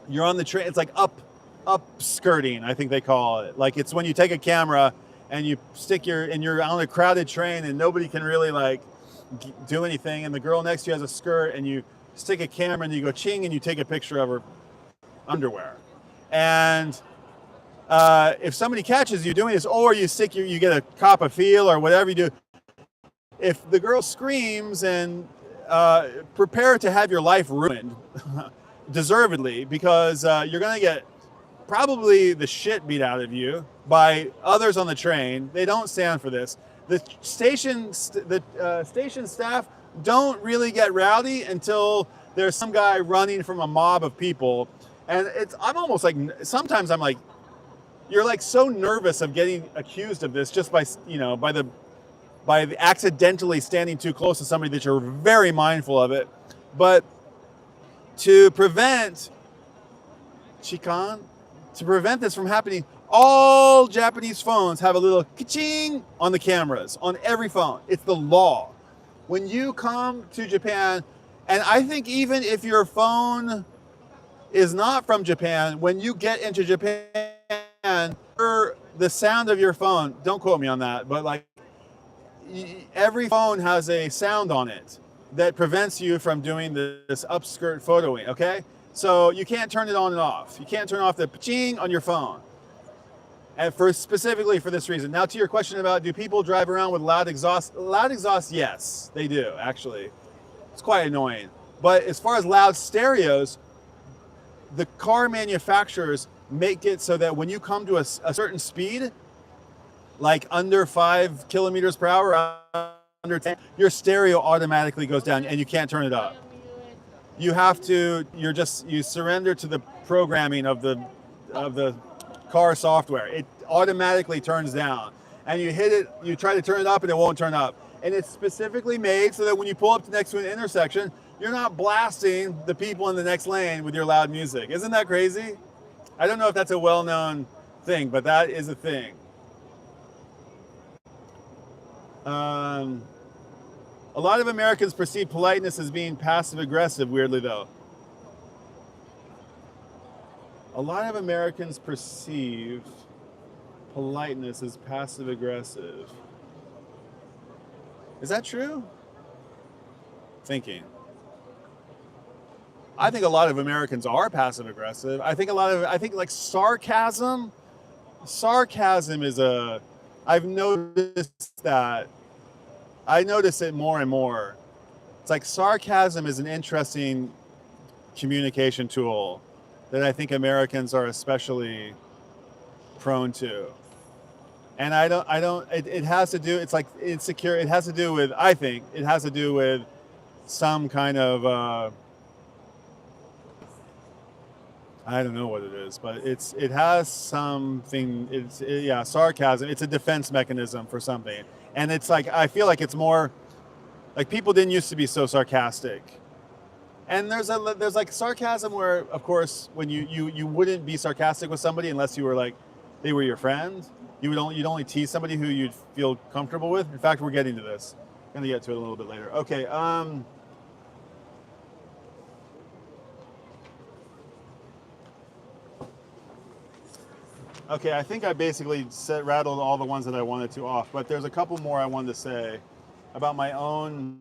you're on the train. It's like up skirting, I think they call it. Like, it's when you take a camera and you stick you're on a crowded train and nobody can really like do anything, and the girl next to you has a skirt, and you stick a camera and you go ching and you take a picture of her underwear. And if somebody catches you doing this, or you get a cop a feel or whatever you do, if the girl screams, and prepare to have your life ruined, deservedly, because you're going to get probably the shit beat out of you by others on the train. They don't stand for this. The station staff don't really get rowdy until there's some guy running from a mob of people. And I'm almost like, sometimes I'm like, you're like so nervous of getting accused of this just by accidentally standing too close to somebody that you're very mindful of it. But to prevent this from happening, all Japanese phones have a little ka-ching on the cameras, on every phone. It's the law. When you come to Japan, and I think even if your phone is not from Japan, when you get into Japan, the sound of your phone, don't quote me on that, but like every phone has a sound on it that prevents you from doing this upskirt photoing, okay? So you can't turn it on and off. You can't turn off the pa-ching on your phone. And specifically for this reason. Now to your question about, do people drive around with loud exhaust? Loud exhaust, yes, they do, actually. It's quite annoying. But as far as loud stereos, the car manufacturers make it so that when you come to a certain speed, like under 5 kilometers per hour, under 10, your stereo automatically goes down and you can't turn it up. You have to, you surrender to the programming of the car software. It automatically turns down, and you hit it, you try to turn it up and it won't turn up. And it's specifically made so that when you pull up next to an intersection, you're not blasting the people in the next lane with your loud music. Isn't that crazy? I don't know if that's a well-known thing, but that is a thing. A lot of Americans perceive politeness as being passive-aggressive, weirdly though. A lot of Americans perceive politeness as passive-aggressive. Is that true? Thinking. I think a lot of Americans are passive-aggressive. I think like sarcasm is I've noticed that. I notice it more and more. It's like sarcasm is an interesting communication tool that I think Americans are especially prone to. And it has to do, it's like insecure, it has to do with, I think, it has to do with some kind of, I don't know what it is, but it has something, sarcasm, it's a defense mechanism for something. And it's like, I feel like it's more, like people didn't used to be so sarcastic. And there's like sarcasm where, of course, when you wouldn't be sarcastic with somebody unless you were like, they were your friend. You'd only tease somebody who you'd feel comfortable with. In fact, we're getting to this. I'm gonna get to it a little bit later. Okay, Okay, I think I basically rattled all the ones that I wanted to off, but there's a couple more I wanted to say about my own.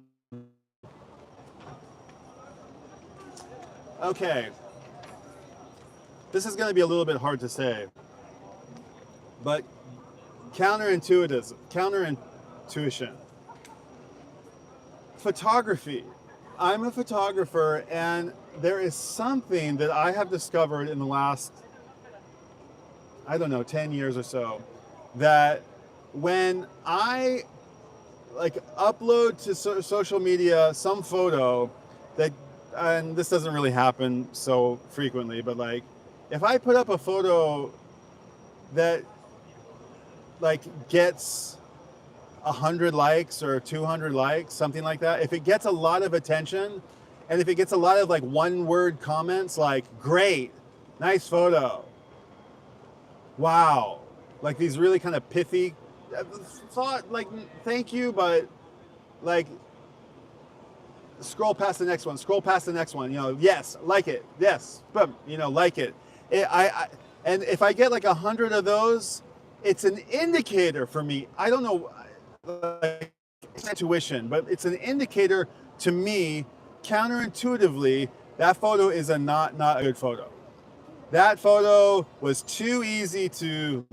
Okay, this is going to be a little bit hard to say, but counterintuition. Photography. I'm a photographer, and there is something that I have discovered in the last, I don't know, 10 years or so, that when I like upload to social media some photo that, and this doesn't really happen so frequently, but like if I put up a photo that like gets 100 likes or 200 likes, something like that, if it gets a lot of attention and if it gets a lot of like one-word comments like, great, nice photo, wow, like these really kind of pithy thought, like, thank you, but like scroll past the next one, you know, yes, like it, yes, boom, you know, like it. And if I get like 100 of those, it's an indicator for me. I don't know, like, it's intuition, but it's an indicator to me, counterintuitively, that photo is not a good photo. That photo was too easy to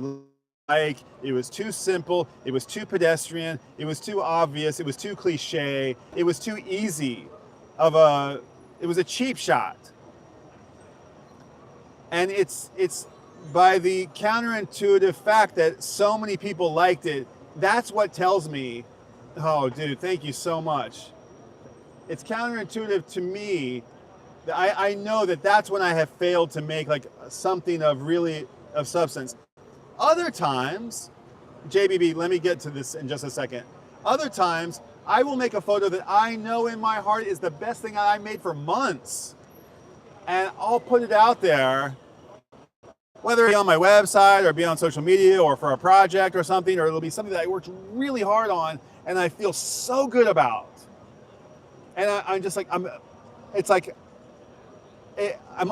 like, it was too simple, it was too pedestrian, it was too obvious, it was too cliche, it was too easy it was a cheap shot. And it's by the counterintuitive fact that so many people liked it, that's what tells me, oh dude, thank you so much. It's counterintuitive to me. I know that that's when I have failed to make like something of substance. Other times, JBB, let me get to this in just a second. Other times, I will make a photo that I know in my heart is the best thing I made for months. And I'll put it out there, whether it be on my website or be on social media or for a project or something, or it'll be something that I worked really hard on and I feel so good about. And I'm just like, I'm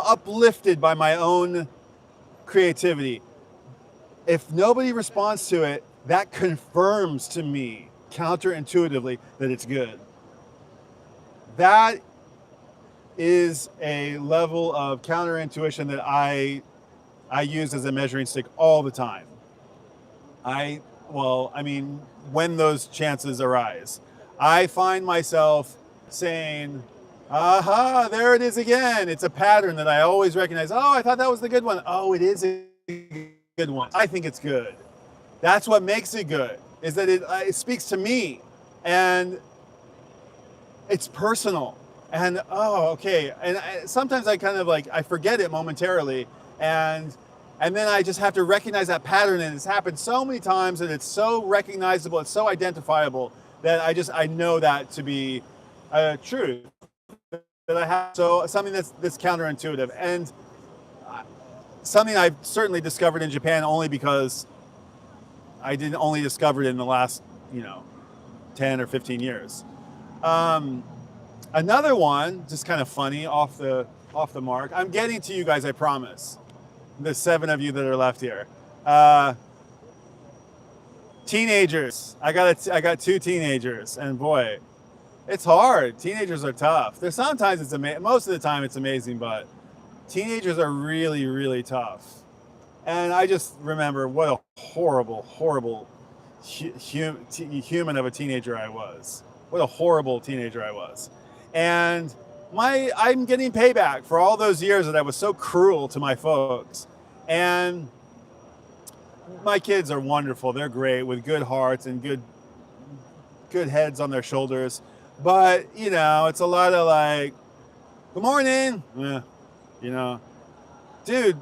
uplifted by my own creativity. If nobody responds to it, that confirms to me counterintuitively that it's good. That is a level of counterintuition that I use as a measuring stick all the time. When those chances arise, I find myself saying, aha, there it is again. It's a pattern that I always recognize. Oh, I thought that was the good one. Oh, it is a good one. I think it's good. That's what makes it good, is that it speaks to me and it's personal. And oh, okay. And sometimes I kind of like, I forget it momentarily. And then I just have to recognize that pattern. And it's happened so many times and it's so recognizable, it's so identifiable that I know that to be true. That I have, so something that's counterintuitive, and something I've certainly discovered in Japan only because I didn't only discover it in the last 10 or 15 years. Another one, just kind of funny, off the mark. I'm getting to you guys, I promise. The 7 of you that are left here. Teenagers. I got 2 teenagers, and boy, it's hard. Teenagers are tough. There's sometimes it's amazing. Most of the time it's amazing, but teenagers are really, really tough. And I just remember what a horrible, horrible human of a teenager I was. What a horrible teenager I was. And I'm getting payback for all those years that I was so cruel to my folks. And my kids are wonderful. They're great with good hearts and good heads on their shoulders. But, you know, it's a lot of like, good morning. You know, dude,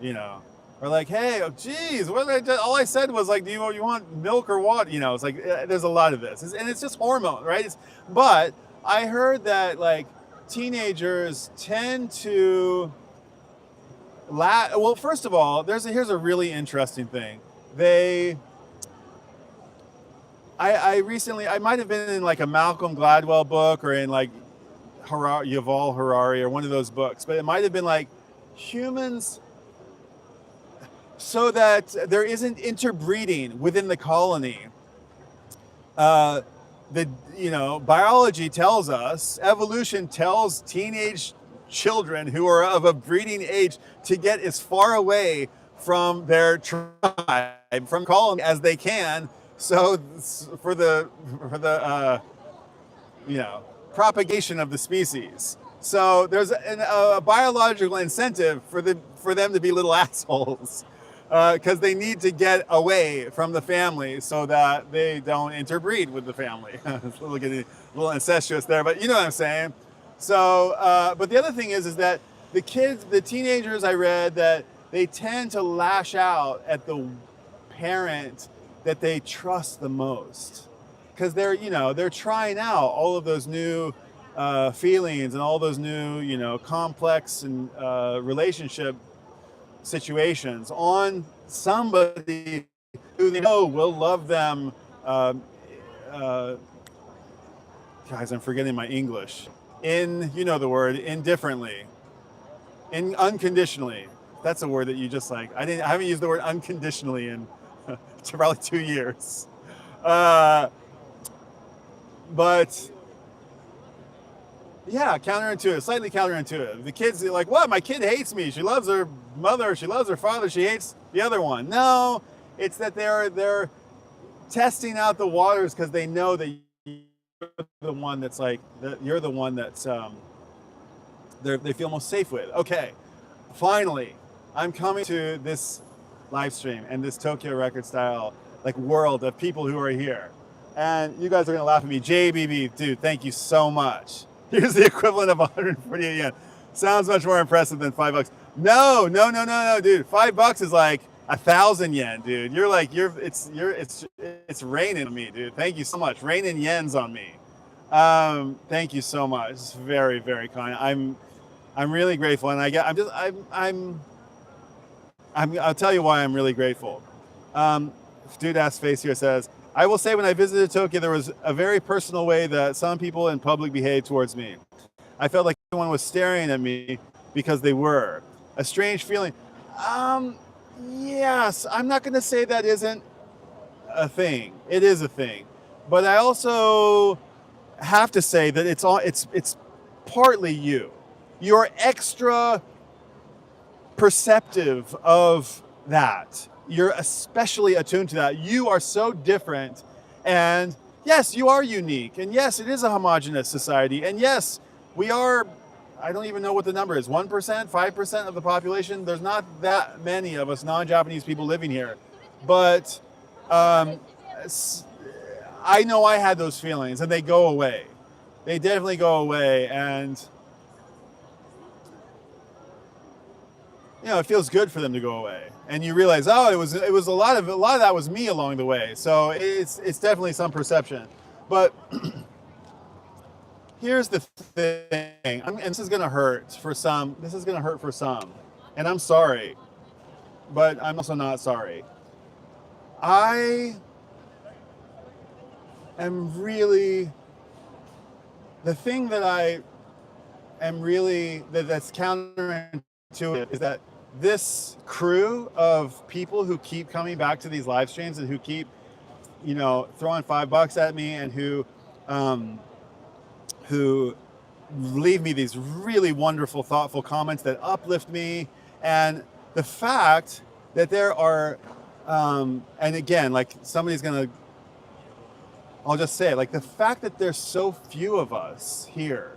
you know, or like, hey, oh, geez, what did I do? All I said was like, do you want milk or water? You know, it's like, there's a lot of this. And it's just hormone, right? But I heard that like teenagers tend to well, first of all, here's a really interesting thing. I recently, I might have been in like a Malcolm Gladwell book or in like Yuval Harari or one of those books, but it might have been like humans, so that there isn't interbreeding within the colony. Biology tells us, evolution tells teenage children who are of a breeding age to get as far away from their tribe, from colony as they can. So for the propagation of the species. So there's a biological incentive for them to be little assholes, because they need to get away from the family so that they don't interbreed with the family. It's a little incestuous there, but you know what I'm saying. So, but the other thing is that the teenagers, I read that they tend to lash out at the parent that they trust the most, because they're trying out all of those new feelings and all those new, complex and relationship situations on somebody who they know will love them. Guys, I'm forgetting my English. The word, indifferently, unconditionally. That's a word that you just like. I haven't used the word unconditionally in probably 2 years. But yeah, counterintuitive, slightly counterintuitive. The kids are like, what? My kid hates me. She loves her mother. She loves her father. She hates the other one. No, it's that they're testing out the waters because they know that you're the one that's like, you're the one that's they feel most safe with. Okay, finally, I'm coming to this live stream and this Tokyo record style like world of people who are here. And you guys are gonna laugh at me. JBB, dude, thank you so much. Here's the equivalent of 148 yen. Sounds much more impressive than $5. No, dude. $5 is like 1,000 yen, dude. It's raining on me, dude. Thank you so much. Raining yens on me. Thank you so much. It's very, very kind. I'm really grateful, and I'll tell you why I'm really grateful. Dude ass face here says, I will say when I visited Tokyo, there was a very personal way that some people in public behaved towards me. I felt like everyone was staring at me because they were. A strange feeling. Yes, I'm not going to say that isn't a thing. It is a thing. But I also have to say that it's partly you. You're extra perceptive of that. You're especially attuned to that. You are so different. And yes, you are unique. And yes, it is a homogenous society. And yes, we are, I don't even know what the number is, 1%, 5% of the population. There's not that many of us non-Japanese people living here. But I know I had those feelings, and they go away. They definitely go away. And it feels good for them to go away. And you realize, oh, it was a lot of that was me along the way. So it's definitely some perception. But here's the thing, and this is gonna hurt for some. And I'm sorry, but I'm also not sorry. I am really, the thing that I am really, that's counterintuitive is that this crew of people who keep coming back to these live streams and who keep, you know, throwing $5 at me and who leave me these really wonderful, thoughtful comments that uplift me. And the fact that there are, and again, like somebody's gonna, I'll just say it, like the fact that there's so few of us here,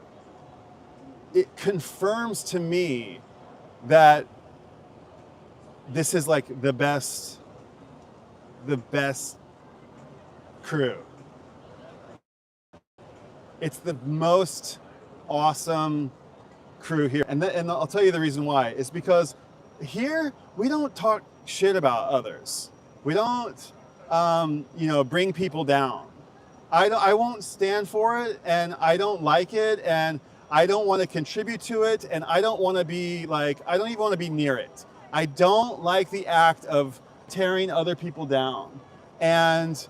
it confirms to me that this is like the best crew. It's the most awesome crew here. And I'll tell you the reason why. It's because here we don't talk shit about others. We don't, you know, bring people down. I won't stand for it, and I don't like it, and I don't want to contribute to it, and I don't want to be like, I don't even want to be near it. I don't like the act of tearing other people down. And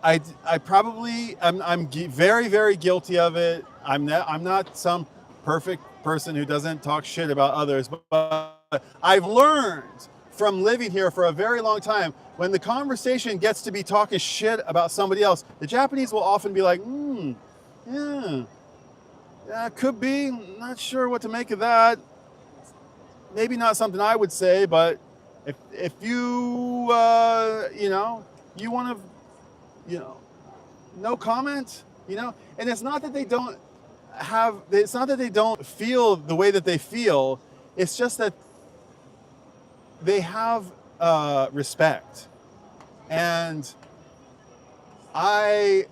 I probably, I'm very, very guilty of it. I'm not some perfect person who doesn't talk shit about others, but I've learned from living here for a very long time, when the conversation gets to be talking shit about somebody else, the Japanese will often be like, yeah, could be, not sure what to make of that. Maybe not something I would say, but if you, you know, you want to, you know, no comment, you know. And it's not that they don't have, it's not that they don't feel the way that they feel, it's just that they have respect. And I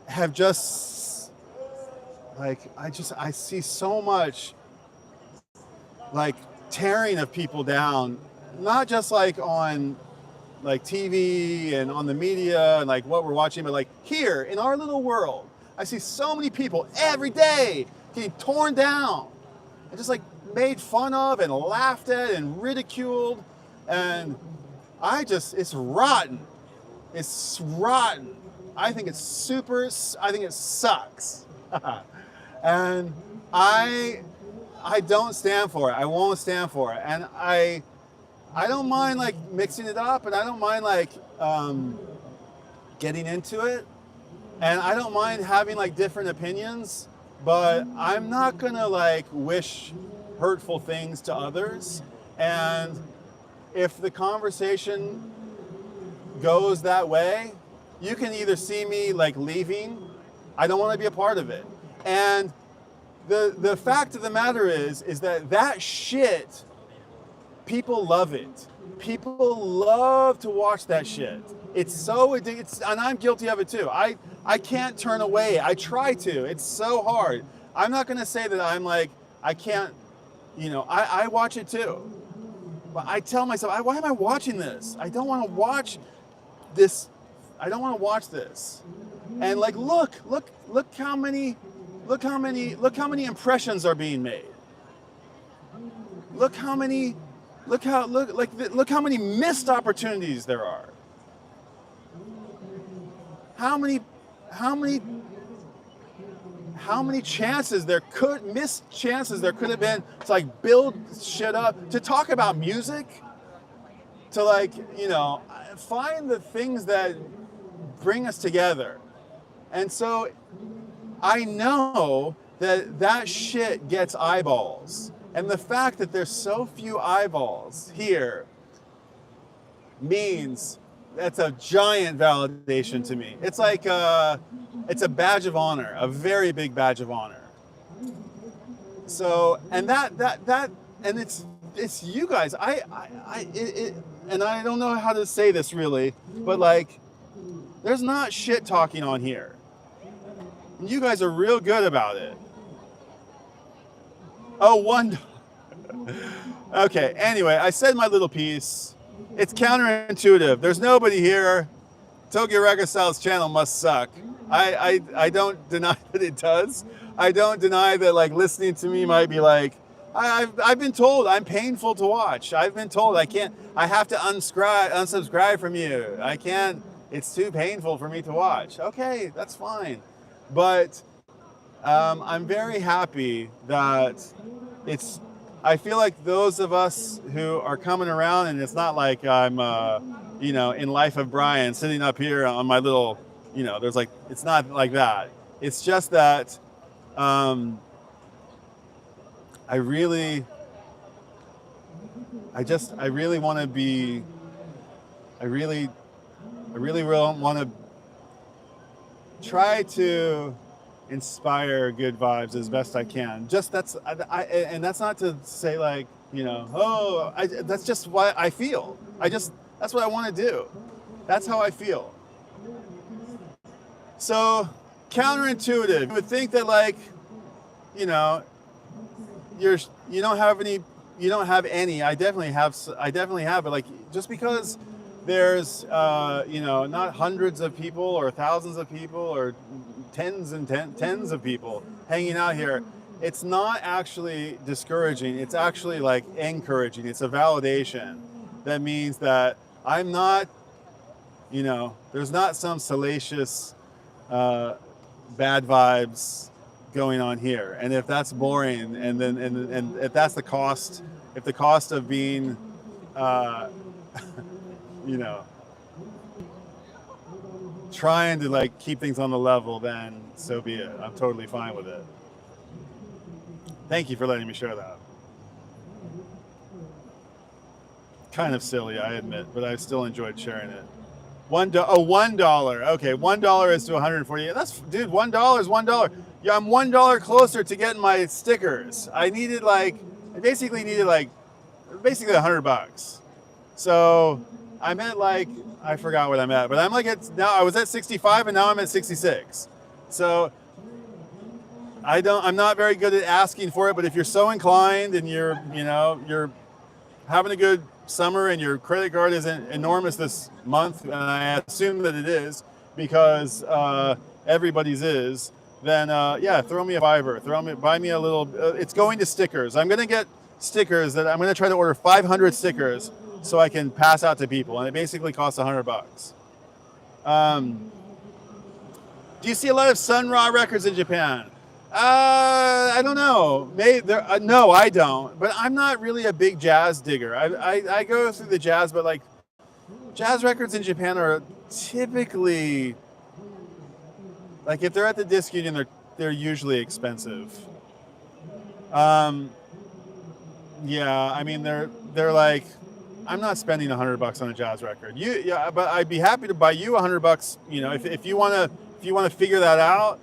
have just, like, I see so much, like, tearing of people down, not just like on like TV and on the media and like what we're watching, but like here in our little world, I see so many people every day getting torn down and just like made fun of and laughed at and ridiculed. And it's rotten. It's rotten. I think it's super, I think it sucks. And I don't stand for it. I won't stand for it. And I don't mind like mixing it up, and I don't mind like getting into it, and I don't mind having like different opinions, but I'm not gonna like wish hurtful things to others. And if the conversation goes that way, you can either see me like leaving. I don't want to be a part of it. And the fact of the matter is that shit, people love it. People love to watch that shit. It's so addictive, and I'm guilty of it too. I can't turn away. I try to. It's so hard. I'm not going to say that I'm like, I can't, you know, I watch it too. But I tell myself, why am I watching this? I don't want to watch this. I don't want to watch this. And like, look how many impressions are being made. Look how many missed opportunities there are. How many missed chances there could have been to like build shit up, to talk about music, to like, you know, find the things that bring us together. And so I know that shit gets eyeballs. And the fact that there's so few eyeballs here means that's a giant validation to me. It's like it's a badge of honor, a very big badge of honor. So, and that and it's you guys. And I don't know how to say this really, but like, there's not shit talking on here. And you guys are real good about it. Oh, one. Okay, anyway, I said my little piece. It's counterintuitive. There's nobody here. Tokyorecordstyle's channel must suck. I don't deny that it does. I don't deny that like listening to me might be like, I've been told I'm painful to watch. I've been told I have to unsubscribe from you. I can't, it's too painful for me to watch. Okay, that's fine. But I'm very happy that I feel like those of us who are coming around, and it's not like I'm, in Life of Brian sitting up here on my little, it's not like that. It's just that I really want to be, I really want to try to inspire good vibes as best I can. And that's not to say like, that's just what I feel. That's what I want to do. That's how I feel. So counterintuitive. You would think that like, you don't have any. I definitely have, but like, just because there's, not hundreds of people or thousands of people or tens of people hanging out here, it's not actually discouraging. It's actually like encouraging. It's a validation. That means that I'm not, there's not some salacious, bad vibes going on here. And if that's boring, and if that's the cost, if the cost of being, trying to like keep things on the level, then so be it. I'm totally fine with it. Thank you for letting me share that. Kind of silly, I admit, but I still enjoyed sharing it. $1. Okay, $1 is to 140. That's, dude, $1 is $1. Yeah, I'm $1 closer to getting my stickers. I basically needed $100. So I'm at like, I forgot what I'm at, but I'm like I was at 65 and now I'm at 66. So I'm not very good at asking for it, but if you're so inclined and you're having a good summer and your credit card isn't enormous this month, and I assume that it is because everybody's is, then throw me a $5. Buy me a little, it's going to stickers. I'm going to get stickers that I'm going to try to order 500 stickers so I can pass out to people, and it basically costs $100. Do you see a lot of Sun Ra records in Japan? I don't know. No, I don't. But I'm not really a big jazz digger. I go through the jazz, but like jazz records in Japan are typically, like if they're at the disc union, they're usually expensive. Yeah, I mean they're like, I'm not spending $100 on a jazz record. But I'd be happy to buy you $100. If you want to figure that out,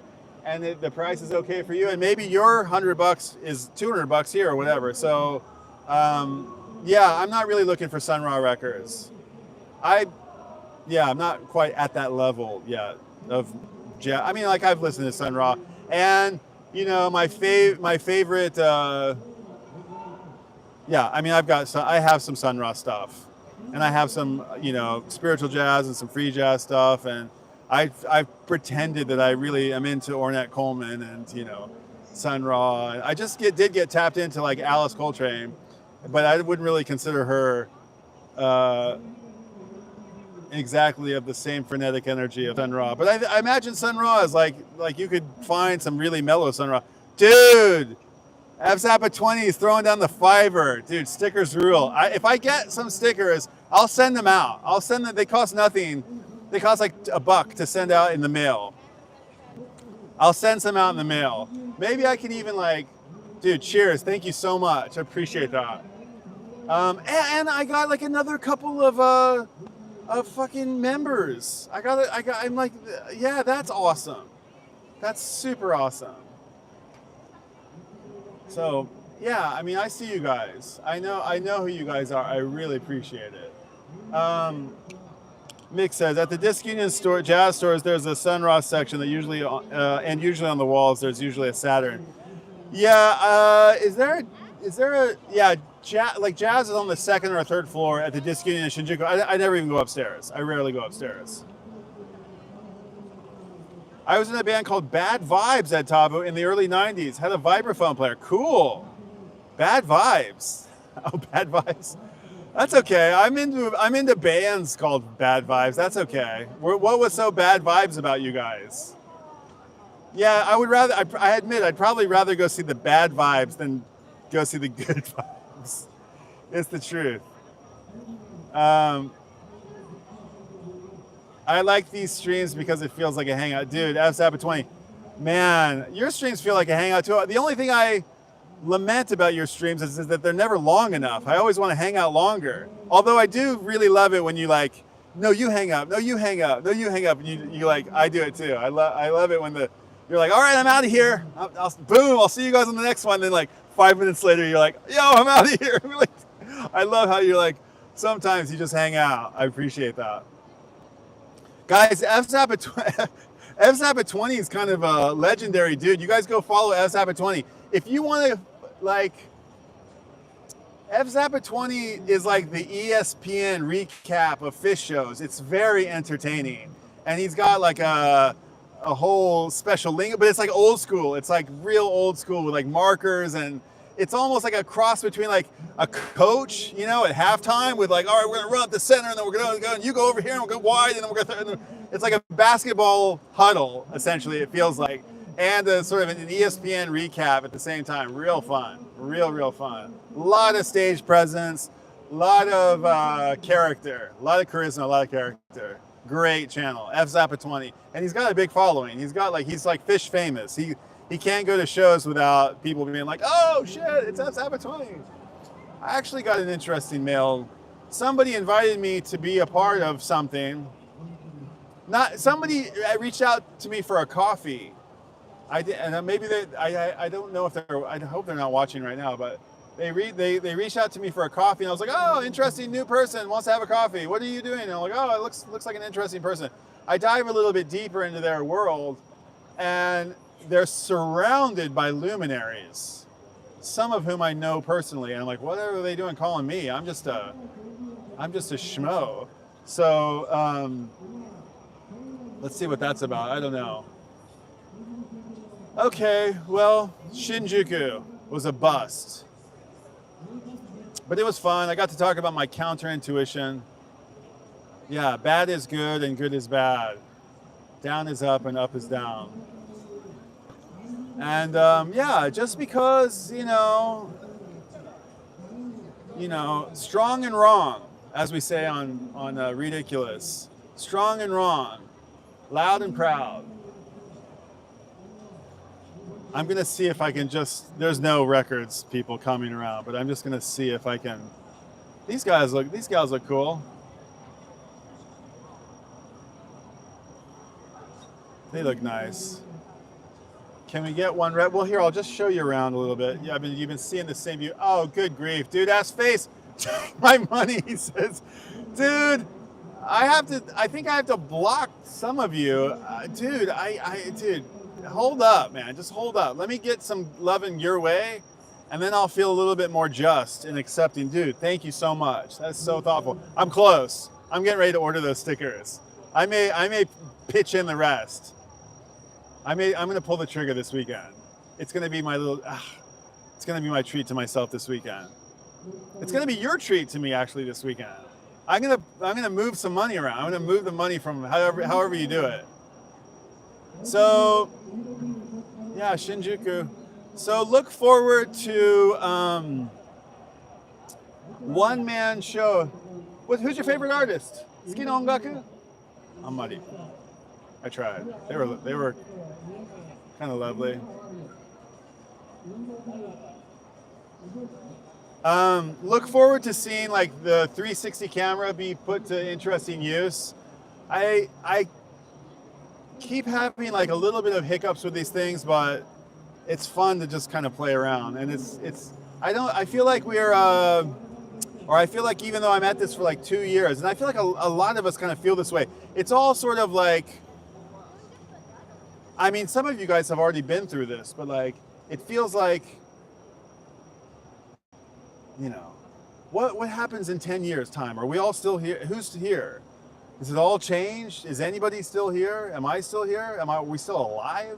and the price is okay for you, and maybe your $100 is $200 here or whatever. So, I'm not really looking for Sun Ra records. I'm not quite at that level yet of jazz. I mean, like I've listened to Sun Ra, and my favorite. I have some Sun Ra stuff, and I have some spiritual jazz and some free jazz stuff, and I've pretended that I really am into Ornette Coleman and Sun Ra. I just did get tapped into like Alice Coltrane, but I wouldn't really consider her exactly of the same frenetic energy of Sun Ra. But I imagine Sun Ra is like you could find some really mellow Sun Ra, dude. Zappa 20 is throwing down the fiver. Dude, stickers rule. If I get some stickers, I'll send them out. I'll send them. They cost nothing. They cost like $1 to send out in the mail. I'll send some out in the mail. Maybe I can even dude, cheers. Thank you so much. I appreciate that. And I got like another couple of fucking members. I'm like, yeah, that's awesome. That's super awesome. So, yeah, I mean, I see you guys. I know who you guys are. I really appreciate it. Mick says, at the Disc Union store, jazz stores, there's a Sun Ra section that usually, and usually on the walls, there's usually a Saturn. Yeah, is there a jazz is on the second or third floor at the Disc Union in Shinjuku. I never even go upstairs. I rarely go upstairs. I was in a band called Bad Vibes at Tabu in the early 90s. Had a vibraphone player. Cool. Bad Vibes. Oh, Bad Vibes. That's okay. I'm into bands called Bad Vibes. That's okay. What was so bad vibes about you guys? Yeah, I would rather. I admit, I'd probably rather go see the bad vibes than go see the good vibes. It's the truth. Um, I like these streams because it feels like a hangout. Dude, FZappa20, man, your streams feel like a hangout too. The only thing I lament about your streams is that they're never long enough. I always want to hang out longer. Although I do really love it when you like, no, you hang up, no, you hang up, no, you hang up. And you like, I do it too. I love it when you're like, all right, I'm out of here. Boom, I'll see you guys on the next one. Then like 5 minutes later, you're like, yo, I'm out of here. Like, I love how you're like, sometimes you just hang out. I appreciate that. Guys, FZappa20 is kind of a legendary dude. You guys go follow FZappa20. If you want to, like, FZappa20 is like the ESPN recap of fish shows. It's very entertaining. And he's got like a whole special lingo, but it's like old school. It's like real old school with like markers, and it's almost like a cross between like a coach, you know, at halftime with like, all right, we're gonna run up the center, and then we're gonna go, and you go over here, and we'll go wide, and then we're gonna. It's like a basketball huddle, essentially. It feels like, and a sort of an ESPN recap at the same time. Real fun, real fun. A lot of stage presence, a lot of character, a lot of charisma, a lot of character. Great channel, FZappa20, and he's got a big following. He's like fish famous. He can't go to shows without people being like, oh shit, it's FZappa20. I actually got an interesting mail. Somebody invited me to be a part of something. Somebody reached out to me for a coffee. I did, and maybe I don't know if I hope they're not watching right now, but they reached out to me for a coffee, and I was like, oh, interesting new person wants to have a coffee. What are you doing? And I'm like, oh, it looks like an interesting person. I dive a little bit deeper into their world, and they're surrounded by luminaries, some of whom I know personally. And I'm like, what are they doing calling me? I'm just a schmo. So let's see what that's about. I don't know. Okay, well, Shinjuku was a bust. But it was fun. I got to talk about my counterintuition. Yeah, bad is good and good is bad. Down is up and up is down. And yeah, just because, you know, strong and wrong, as we say on Ridiculous. Strong and wrong, loud and proud. I'm gonna see if I can there's no records people coming around, but I'm just gonna see if I can. These gals look cool. They look nice. Can we get one rep? Well, here, I'll just show you around a little bit. Yeah, you've been seeing the same view. Oh, good grief, dude, ass face. Take my money, he says. Dude, I think I have to block some of you. Dude, dude, hold up, man, just hold up. Let me get some loving your way, and then I'll feel a little bit more just and accepting. Dude, thank you so much. That's so thoughtful. I'm close. I'm getting ready to order those stickers. I may pitch in the rest. I'm gonna pull the trigger this weekend. It's gonna be it's gonna be my treat to myself this weekend. It's gonna be your treat to me actually this weekend. I'm gonna move some money around. I'm gonna move the money from however you do it. So yeah, Shinjuku. So look forward to one-man show. Who's your favorite artist? Suki no ongaku? Amari. I tried. They were kind of lovely. Look forward to seeing like the 360 camera be put to interesting use. I keep having like a little bit of hiccups with these things, but it's fun to just kind of play around. And I feel like I feel like even though I'm at this for like 2 years, and I feel like a lot of us kind of feel this way, it's all sort of like, I mean, some of you guys have already been through this, but like, it feels like, you know, what happens in 10 years time? Are we all still here? Who's here? Is it all changed? Is anybody still here? Am I still here? Are we still alive?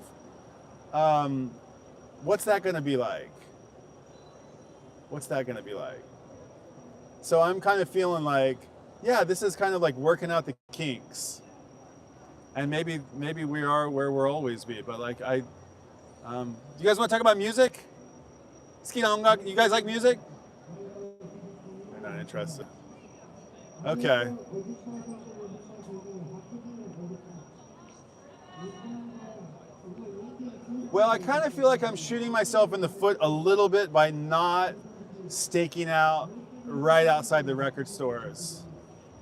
What's that going to be like? What's that going to be like? So I'm kind of feeling like, yeah, this is kind of like working out the kinks. And maybe we are where we'll always be. But like do you guys want to talk about music? You guys like music? They're not interested. Okay. Well, I kind of feel like I'm shooting myself in the foot a little bit by not staking out right outside the record stores.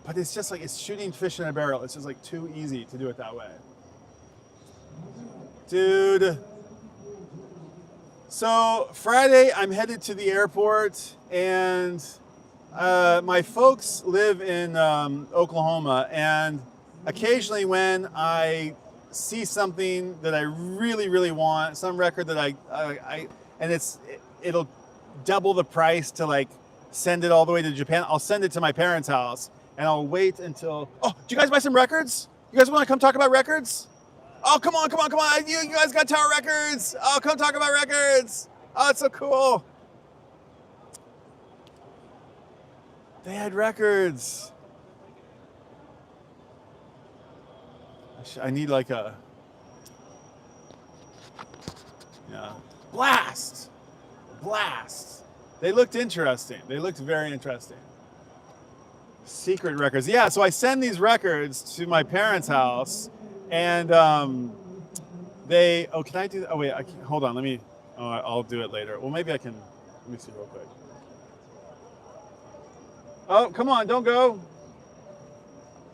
But it's just like, it's shooting fish in a barrel. It's just like too easy to do it that way. Dude. So Friday, I'm headed to the airport, and my folks live in Oklahoma, and occasionally when I see something that I really, really want, some record that it'll double the price to like send it all the way to Japan, I'll send it to my parents' house, and I'll wait until, oh, do you guys buy some records? You guys want to come talk about records? Oh, come on. You guys got Tower Records. Oh, come talk about records. Oh, it's so cool. They had records. I need like a, yeah, blast. They looked interesting. They looked very interesting. Secret records. Yeah, so I send these records to my parents' house, and can I do that? Oh, wait, hold on. I'll do it later. Well, maybe I can, let me see real quick. Oh, come on, don't go.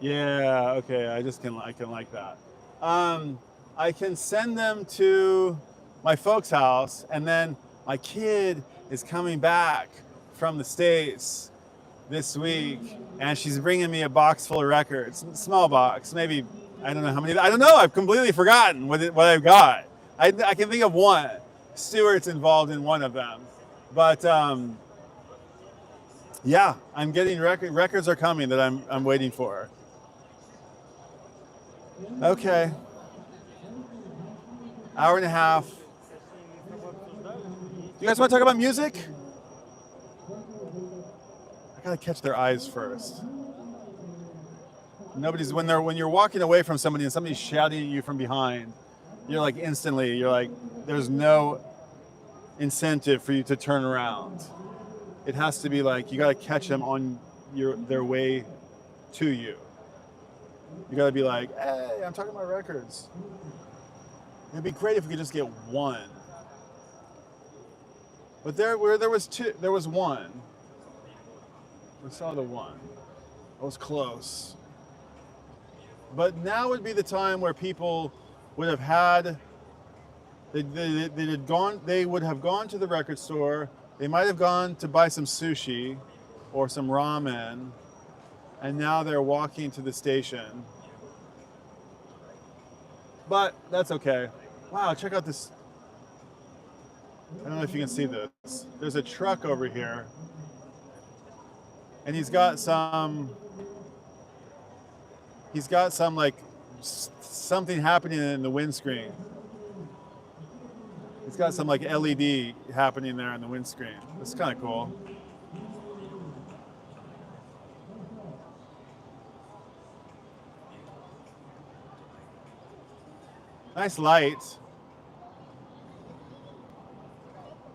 Yeah, okay, I can like that. I can send them to my folks' house, and then my kid is coming back from the States this week, and she's bringing me a box full of records, small box, maybe, I don't know how many, I don't know, I've completely forgotten what I've got. I can think of one. Stuart's involved in one of them. But yeah, I'm getting records are coming that I'm waiting for. Okay. Hour and a half. You guys want to talk about music? I gotta catch their eyes first. When you're walking away from somebody and somebody's shouting at you from behind, you're like instantly, there's no incentive for you to turn around. It has to be like, you gotta catch them on their way to you. You gotta be like, hey, I'm talking about records. It'd be great if we could just get one. But there was one. We saw the one. It was close. But now would be the time where people would have had, they would have gone to the record store, they might have gone to buy some sushi or some ramen, and now they're walking to the station. But that's okay. Wow, check out this. I don't know if you can see this. There's a truck over here, and he's got some like something happening in the windscreen. He's got some like LED happening there in the windscreen. It's kind of cool. Nice light.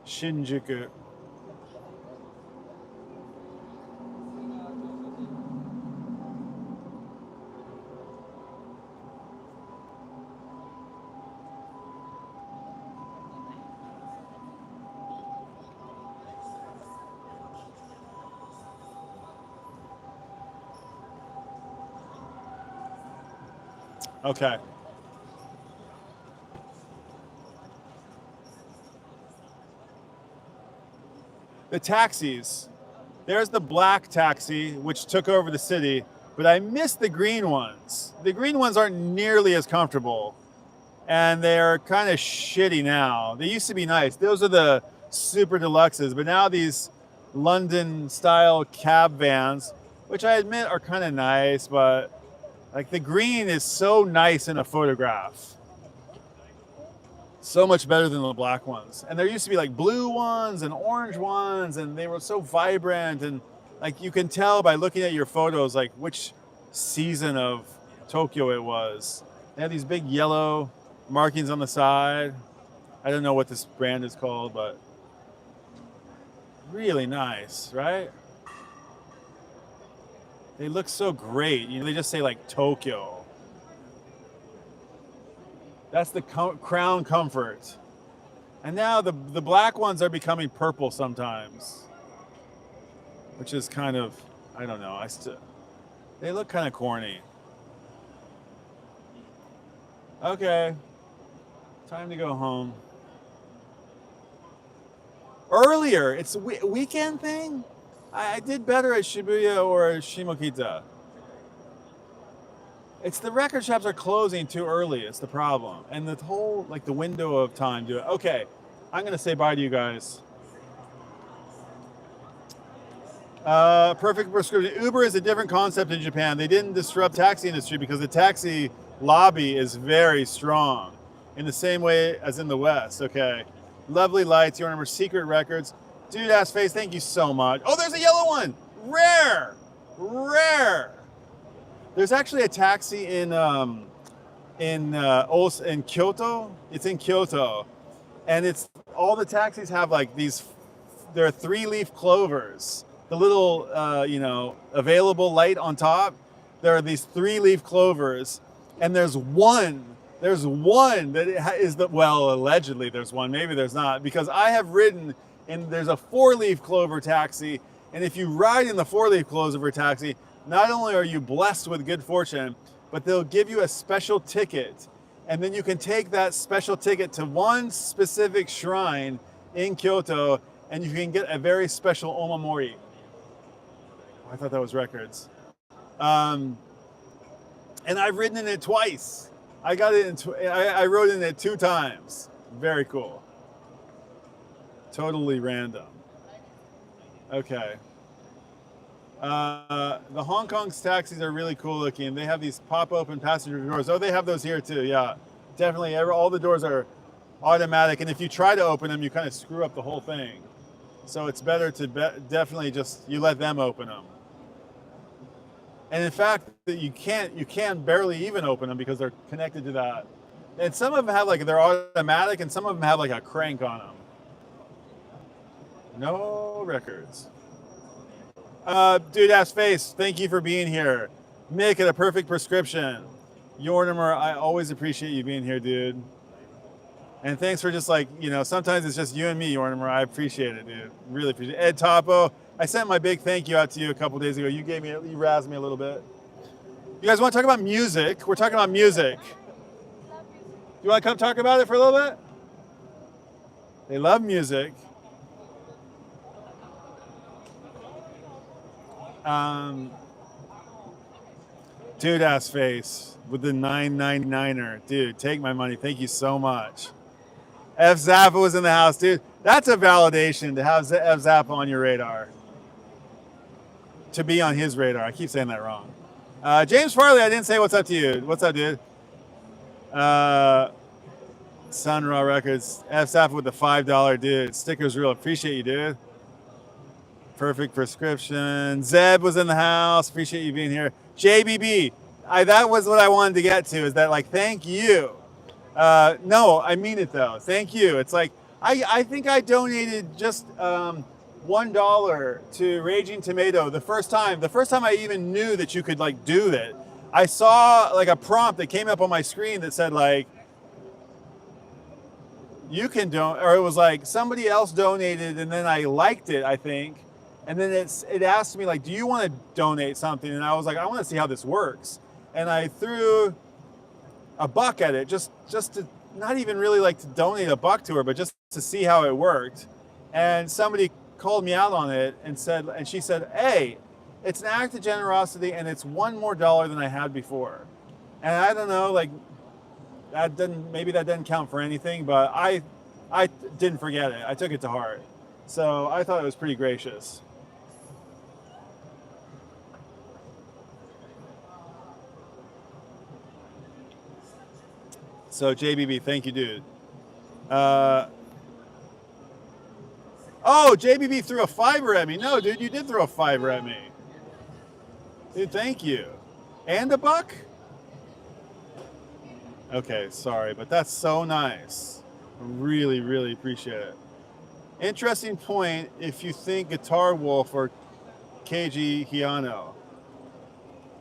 Shinjuku. Okay. The taxis. There's the black taxi, which took over the city, but I miss the green ones. The green ones aren't nearly as comfortable, and they're kind of shitty now. They used to be nice. Those are the super deluxes, but now these London-style cab vans, which I admit are kind of nice, but like the green is so nice in a photograph. So much better than the black ones. And there used to be like blue ones and orange ones, and they were so vibrant, and like you can tell by looking at your photos, like which season of Tokyo it was. They have these big yellow markings on the side. I don't know what this brand is called, but really nice, right? They look so great. You know, they just say like Tokyo. That's the Crown Comfort. And now the black ones are becoming purple sometimes, which is kind of, I don't know. They look kind of corny. Okay, time to go home. Earlier, it's a weekend thing. I did better at Shibuya or Shimokita. It's the record shops are closing too early. It's the problem, and the whole like the window of time to it. Okay, I'm gonna say bye to you guys. Perfect prescription. Uber is a different concept in Japan. They didn't disrupt taxi industry because the taxi lobby is very strong in the same way as in the West. Okay. Lovely lights. Your number Secret Records. Dude ass face, thank you so much. Oh, there's a yellow one. Rare. Rare. There's actually a taxi in Kyoto. It's in Kyoto. And it's all the taxis have like these, there are 3-leaf clovers. The little, available light on top. There are these 3-leaf clovers, and there's one that is well, allegedly there's one, maybe there's not, because I have ridden in, there's a 4-leaf clover taxi, and if you ride in the 4-leaf clover taxi, not only are you blessed with good fortune, but they'll give you a special ticket, and then you can take that special ticket to one specific shrine in Kyoto, and you can get a very special omamori. I thought that was records. And I've ridden in it twice. I got it I rode in it 2 times. Very cool. Totally random. Okay. The Hong Kong's taxis are really cool looking. They have these pop-open passenger doors. Oh, they have those here too. Yeah, definitely. All the doors are automatic, and if you try to open them, you kind of screw up the whole thing. So it's better to definitely just you let them open them. And in fact, you can barely even open them because they're connected to that. And some of them have like, they're automatic, and some of them have like a crank on them. No records. Dude ass face, thank you for being here. Mick at A Perfect Prescription. Yortimer, I always appreciate you being here, dude. And thanks for just like, sometimes it's just you and me, Yortimer. I appreciate it, dude. Really appreciate it. Ed Topo, I sent my big thank you out to you a couple days ago. You razzed me a little bit. You guys want to talk about music? We're talking about music. You want to come talk about it for a little bit? They love music. Dude ass face with the $9.99er. Dude, take my money. Thank you so much. F Zappa was in the house, dude. That's a validation to have F Zappa on your radar. To be on his radar. I keep saying that wrong. James Farley, I didn't say what's up to you. What's up, dude? Sun Ra Records. F Zappa with the $5, dude. Stickers real. Appreciate you, dude. Perfect Prescription. Zeb was in the house. Appreciate you being here. JBB. That was what I wanted to get to, is that like, thank you. No, I mean it though. Thank you. It's like, I think I donated just $1 to Raging Tomato the first time I even knew that you could like do that. I saw like a prompt that came up on my screen that said like, you can donate, or it was like somebody else donated and then I liked it, I think. And then it asked me like, do you want to donate something? And I was like, I want to see how this works. And I threw $1 at it, just to not even really like to donate $1 to her, but just to see how it worked. And somebody called me out on it and she said, hey, it's an act of generosity and it's $1 more than I had before. And I don't know, like maybe that doesn't count for anything, but I didn't forget it. I took it to heart. So I thought it was pretty gracious. So JBB, thank you, dude. Oh, Oh, JBB threw a fiver at me. No, dude, you did throw a fiver at me. Dude, thank you. And a buck? Okay, sorry, but that's so nice. Really, really appreciate it. Interesting point if you think Guitar Wolf or Keiji Hiano.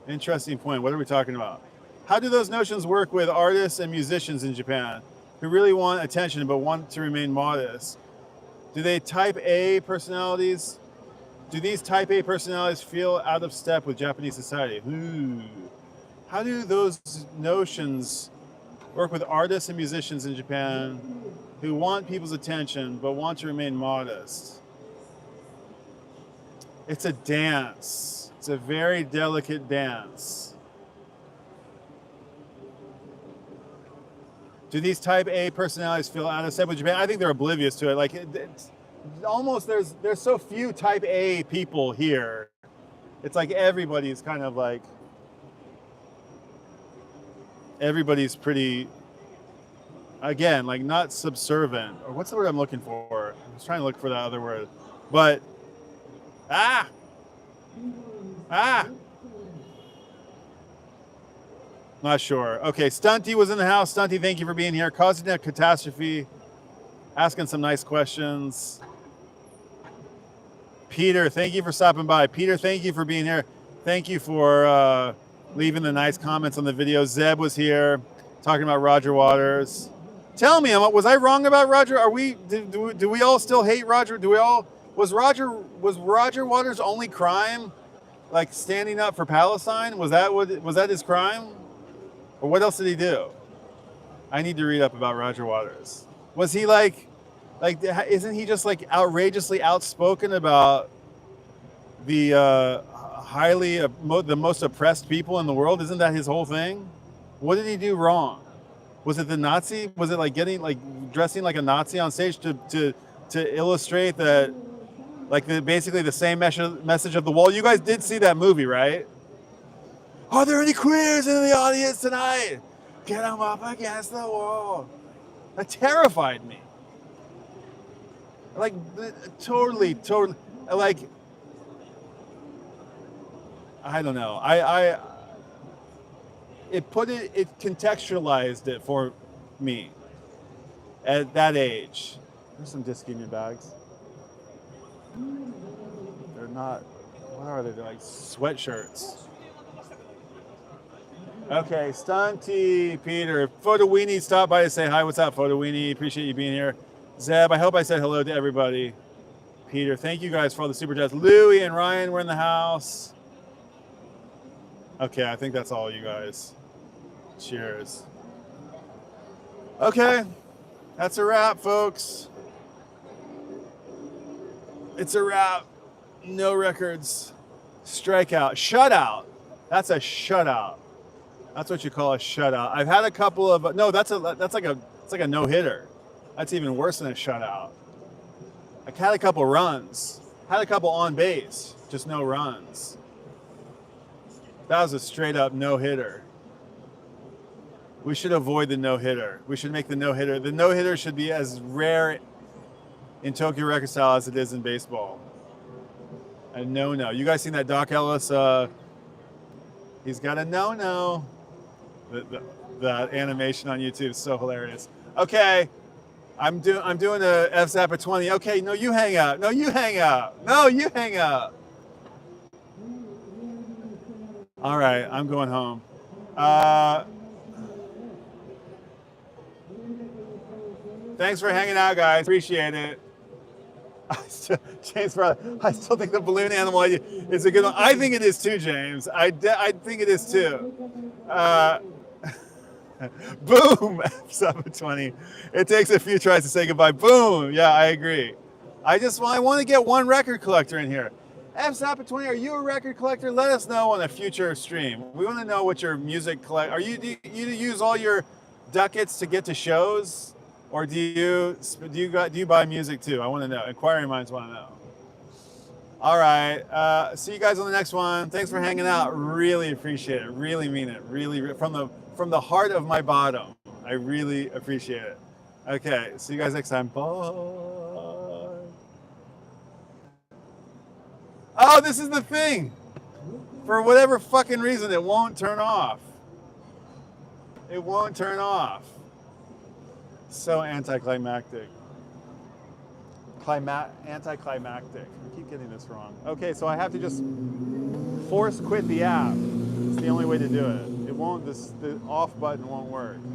Interesting point. What are we talking about? How do those notions work with artists and musicians in Japan who really want attention but want to remain modest? Do they type A personalities? Do these type A personalities feel out of step with Japanese society? Ooh. How do those notions work with artists and musicians in Japan who want people's attention but want to remain modest? It's a dance. It's a very delicate dance. Do these type A personalities feel out of step with Japan? I think they're oblivious to it. Like, it's almost, there's so few type A people here. It's like everybody's kind of like, everybody's pretty, again, like not subservient, or what's the word I'm looking for? I was trying to look for that other word, but, not sure. Okay, Stunty was in the house. Stunty, thank you for being here. Causing a catastrophe, asking some nice questions. Peter, thank you for stopping by. Peter, thank you for being here. Thank you for leaving the nice comments on the video. Zeb was here talking about Roger Waters. Tell me, was I wrong about Roger? Are we? Do we all still hate Roger? Do we all? Was Roger Waters' only crime like standing up for Palestine? Was that his crime? Or what else did he do? I need to read up about Roger Waters. Was he like, isn't he just like outrageously outspoken about the the most oppressed people in the world? Isn't that his whole thing? What did he do wrong? Was it the Nazi? Was it like dressing like a Nazi on stage to illustrate that, like basically the same message of The Wall? You guys did see that movie, right? Are there any queers in the audience tonight? Get them up against the wall. That terrified me. Like, totally, like, I don't know. It contextualized it for me at that age. There's some disc union bags. They're not, what are they? They're like sweatshirts. Okay, Stunty, Peter. Photoweenie stopped by to say hi. What's up, Photoweenie? Appreciate you being here. Zeb, I hope I said hello to everybody. Peter, thank you guys for all the super chats. Louie and Ryan were in the house. Okay, I think that's all you guys. Cheers. Okay, that's a wrap, folks. It's a wrap. No records. Strikeout. Shutout. That's a shutout. That's what you call a shutout. I've had a couple of, no, that's like a no-hitter. That's even worse than a shutout. I had a couple runs. Had a couple on base, just no runs. That was a straight up no-hitter. We should avoid the no-hitter. We should make the no-hitter. The no-hitter should be as rare in Tokyo record style as it is in baseball. A no-no. You guys seen that Doc Ellis? He's got a no-no. That animation on YouTube is so hilarious. Okay, I'm doing a FZAP at 20. Okay, no, you hang out. No, you hang out. No, you hang out. All right, I'm going home. Thanks for hanging out, guys. Appreciate it. James, I still think the balloon animal idea is a good one. I think it is too, James. I think it is too. Boom, F720. It takes a few tries to say goodbye. Boom. Yeah, I agree. I want to get one record collector in here. F720, are you a record collector? Let us know on a future stream. We want to know what your music collect. Do you use all your ducats to get to shows, or do you buy music too? I want to know. Inquiring minds want to know. All right. See you guys on the next one. Thanks for hanging out. Really appreciate it. Really mean it. Really from the heart of my bottom. I really appreciate it. Okay. See you guys next time. Bye. Oh, this is the thing. For whatever fucking reason, it won't turn off. It won't turn off. So anticlimactic. Anticlimactic. I keep getting this wrong. Okay, so I have to just force quit the app. It's the only way to do it. It won't, the off button won't work.